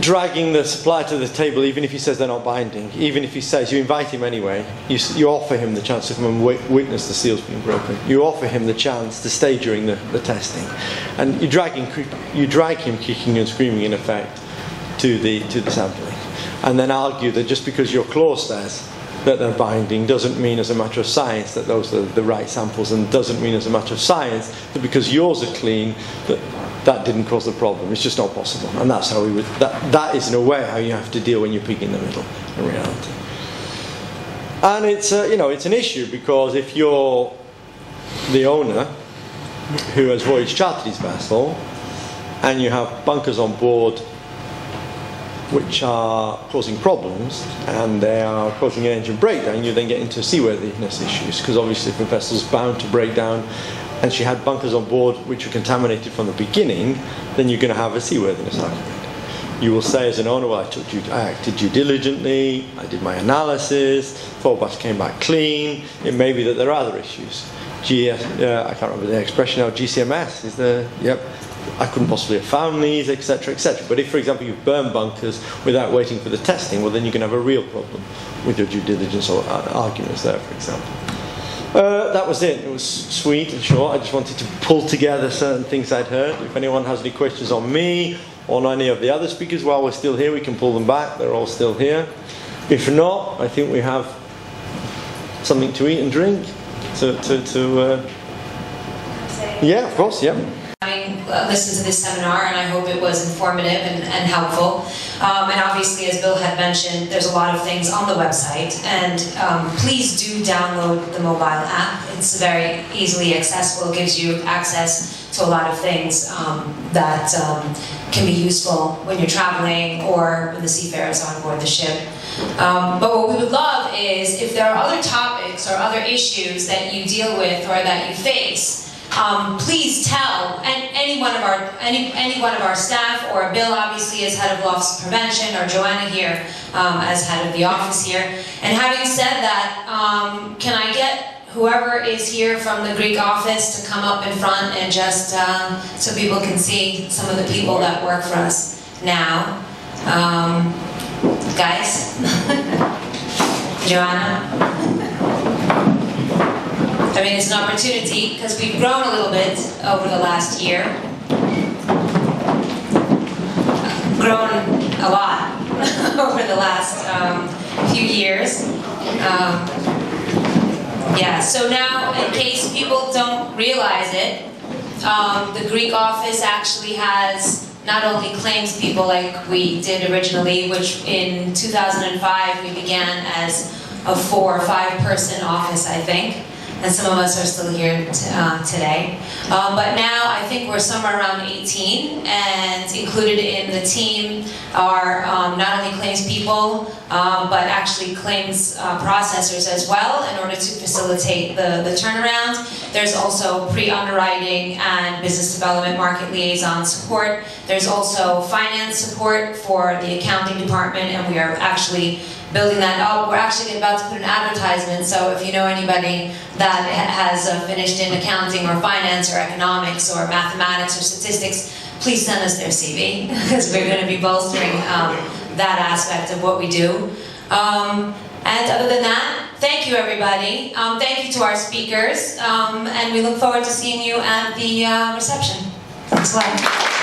dragging the supplier to the table, even if he says they're not binding, even if he says, you invite him anyway, you offer him the chance to come and witness the seals being broken. You offer him the chance to stay during the testing. And you drag him kicking and screaming, in effect, to the sampling. And then argue that just because your clause says that they're binding doesn't mean as a matter of science that those are the right samples, and doesn't mean as a matter of science that because yours are clean that didn't cause the problem. It's just not possible. And that's how that is in a way how you have to deal when you're pig in the middle in reality. And it's it's an issue because if you're the owner who has voyage chartered his vessel and you have bunkers on board which are causing problems and they are causing an engine breakdown, you then get into seaworthiness issues, because obviously if a vessel's bound to break down and she had bunkers on board which were contaminated from the beginning, then you're going to have a seaworthiness argument. You will say as an owner, well, I acted due diligently, I did my analysis, 4 bus came back clean. It may be that there are other issues. I can't remember the expression now, GCMS is the, yep, I couldn't possibly have found these, etc., etc. But if, for example, you've burned bunkers without waiting for the testing, well, then you can have a real problem with your due diligence or arguments there, for example. That was it. It was sweet and short. I just wanted to pull together certain things I'd heard. If anyone has any questions on me, on any of the other speakers while we're still here, we can pull them back. They're all still here. If not, I think we have something to eat and drink. Yeah, of course, yeah. Listen to this seminar, and I hope it was informative and helpful. And obviously, as Bill had mentioned, there's a lot of things on the website, and please do download the mobile app. It's very easily accessible. It gives you access to a lot of things that can be useful when you're traveling or when the seafarers on board the ship. But what we would love is if there are other topics or other issues that you deal with or that you face, please tell any one of our staff, or Bill obviously as head of loss prevention, or Joanna here as head of the office here. And having said that, can I get whoever is here from the Greek office to come up in front and just so people can see some of the people that work for us now. Guys, Joanna. I mean, it's an opportunity because we've grown a little bit over the last year. Grown a lot over the last few years. Yeah, so now, in case people don't realize it, the Greek office actually has not only claims people like we did originally, which in 2005 we began as a 4 or 5 person office, I think. And some of us are still here today. But now I think we're somewhere around 18, and included in the team are not only claims people, but actually claims processors as well in order to facilitate the turnaround. There's also pre-underwriting and business development market liaison support. There's also finance support for the accounting department, and we are actually building that up. We're actually about to put an advertisement, so if you know anybody that has finished in accounting or finance or economics or mathematics or statistics, please send us their CV, because we're going to be bolstering that aspect of what we do. And other than that, thank you everybody. Thank you to our speakers, and we look forward to seeing you at the reception. Thanks a lot.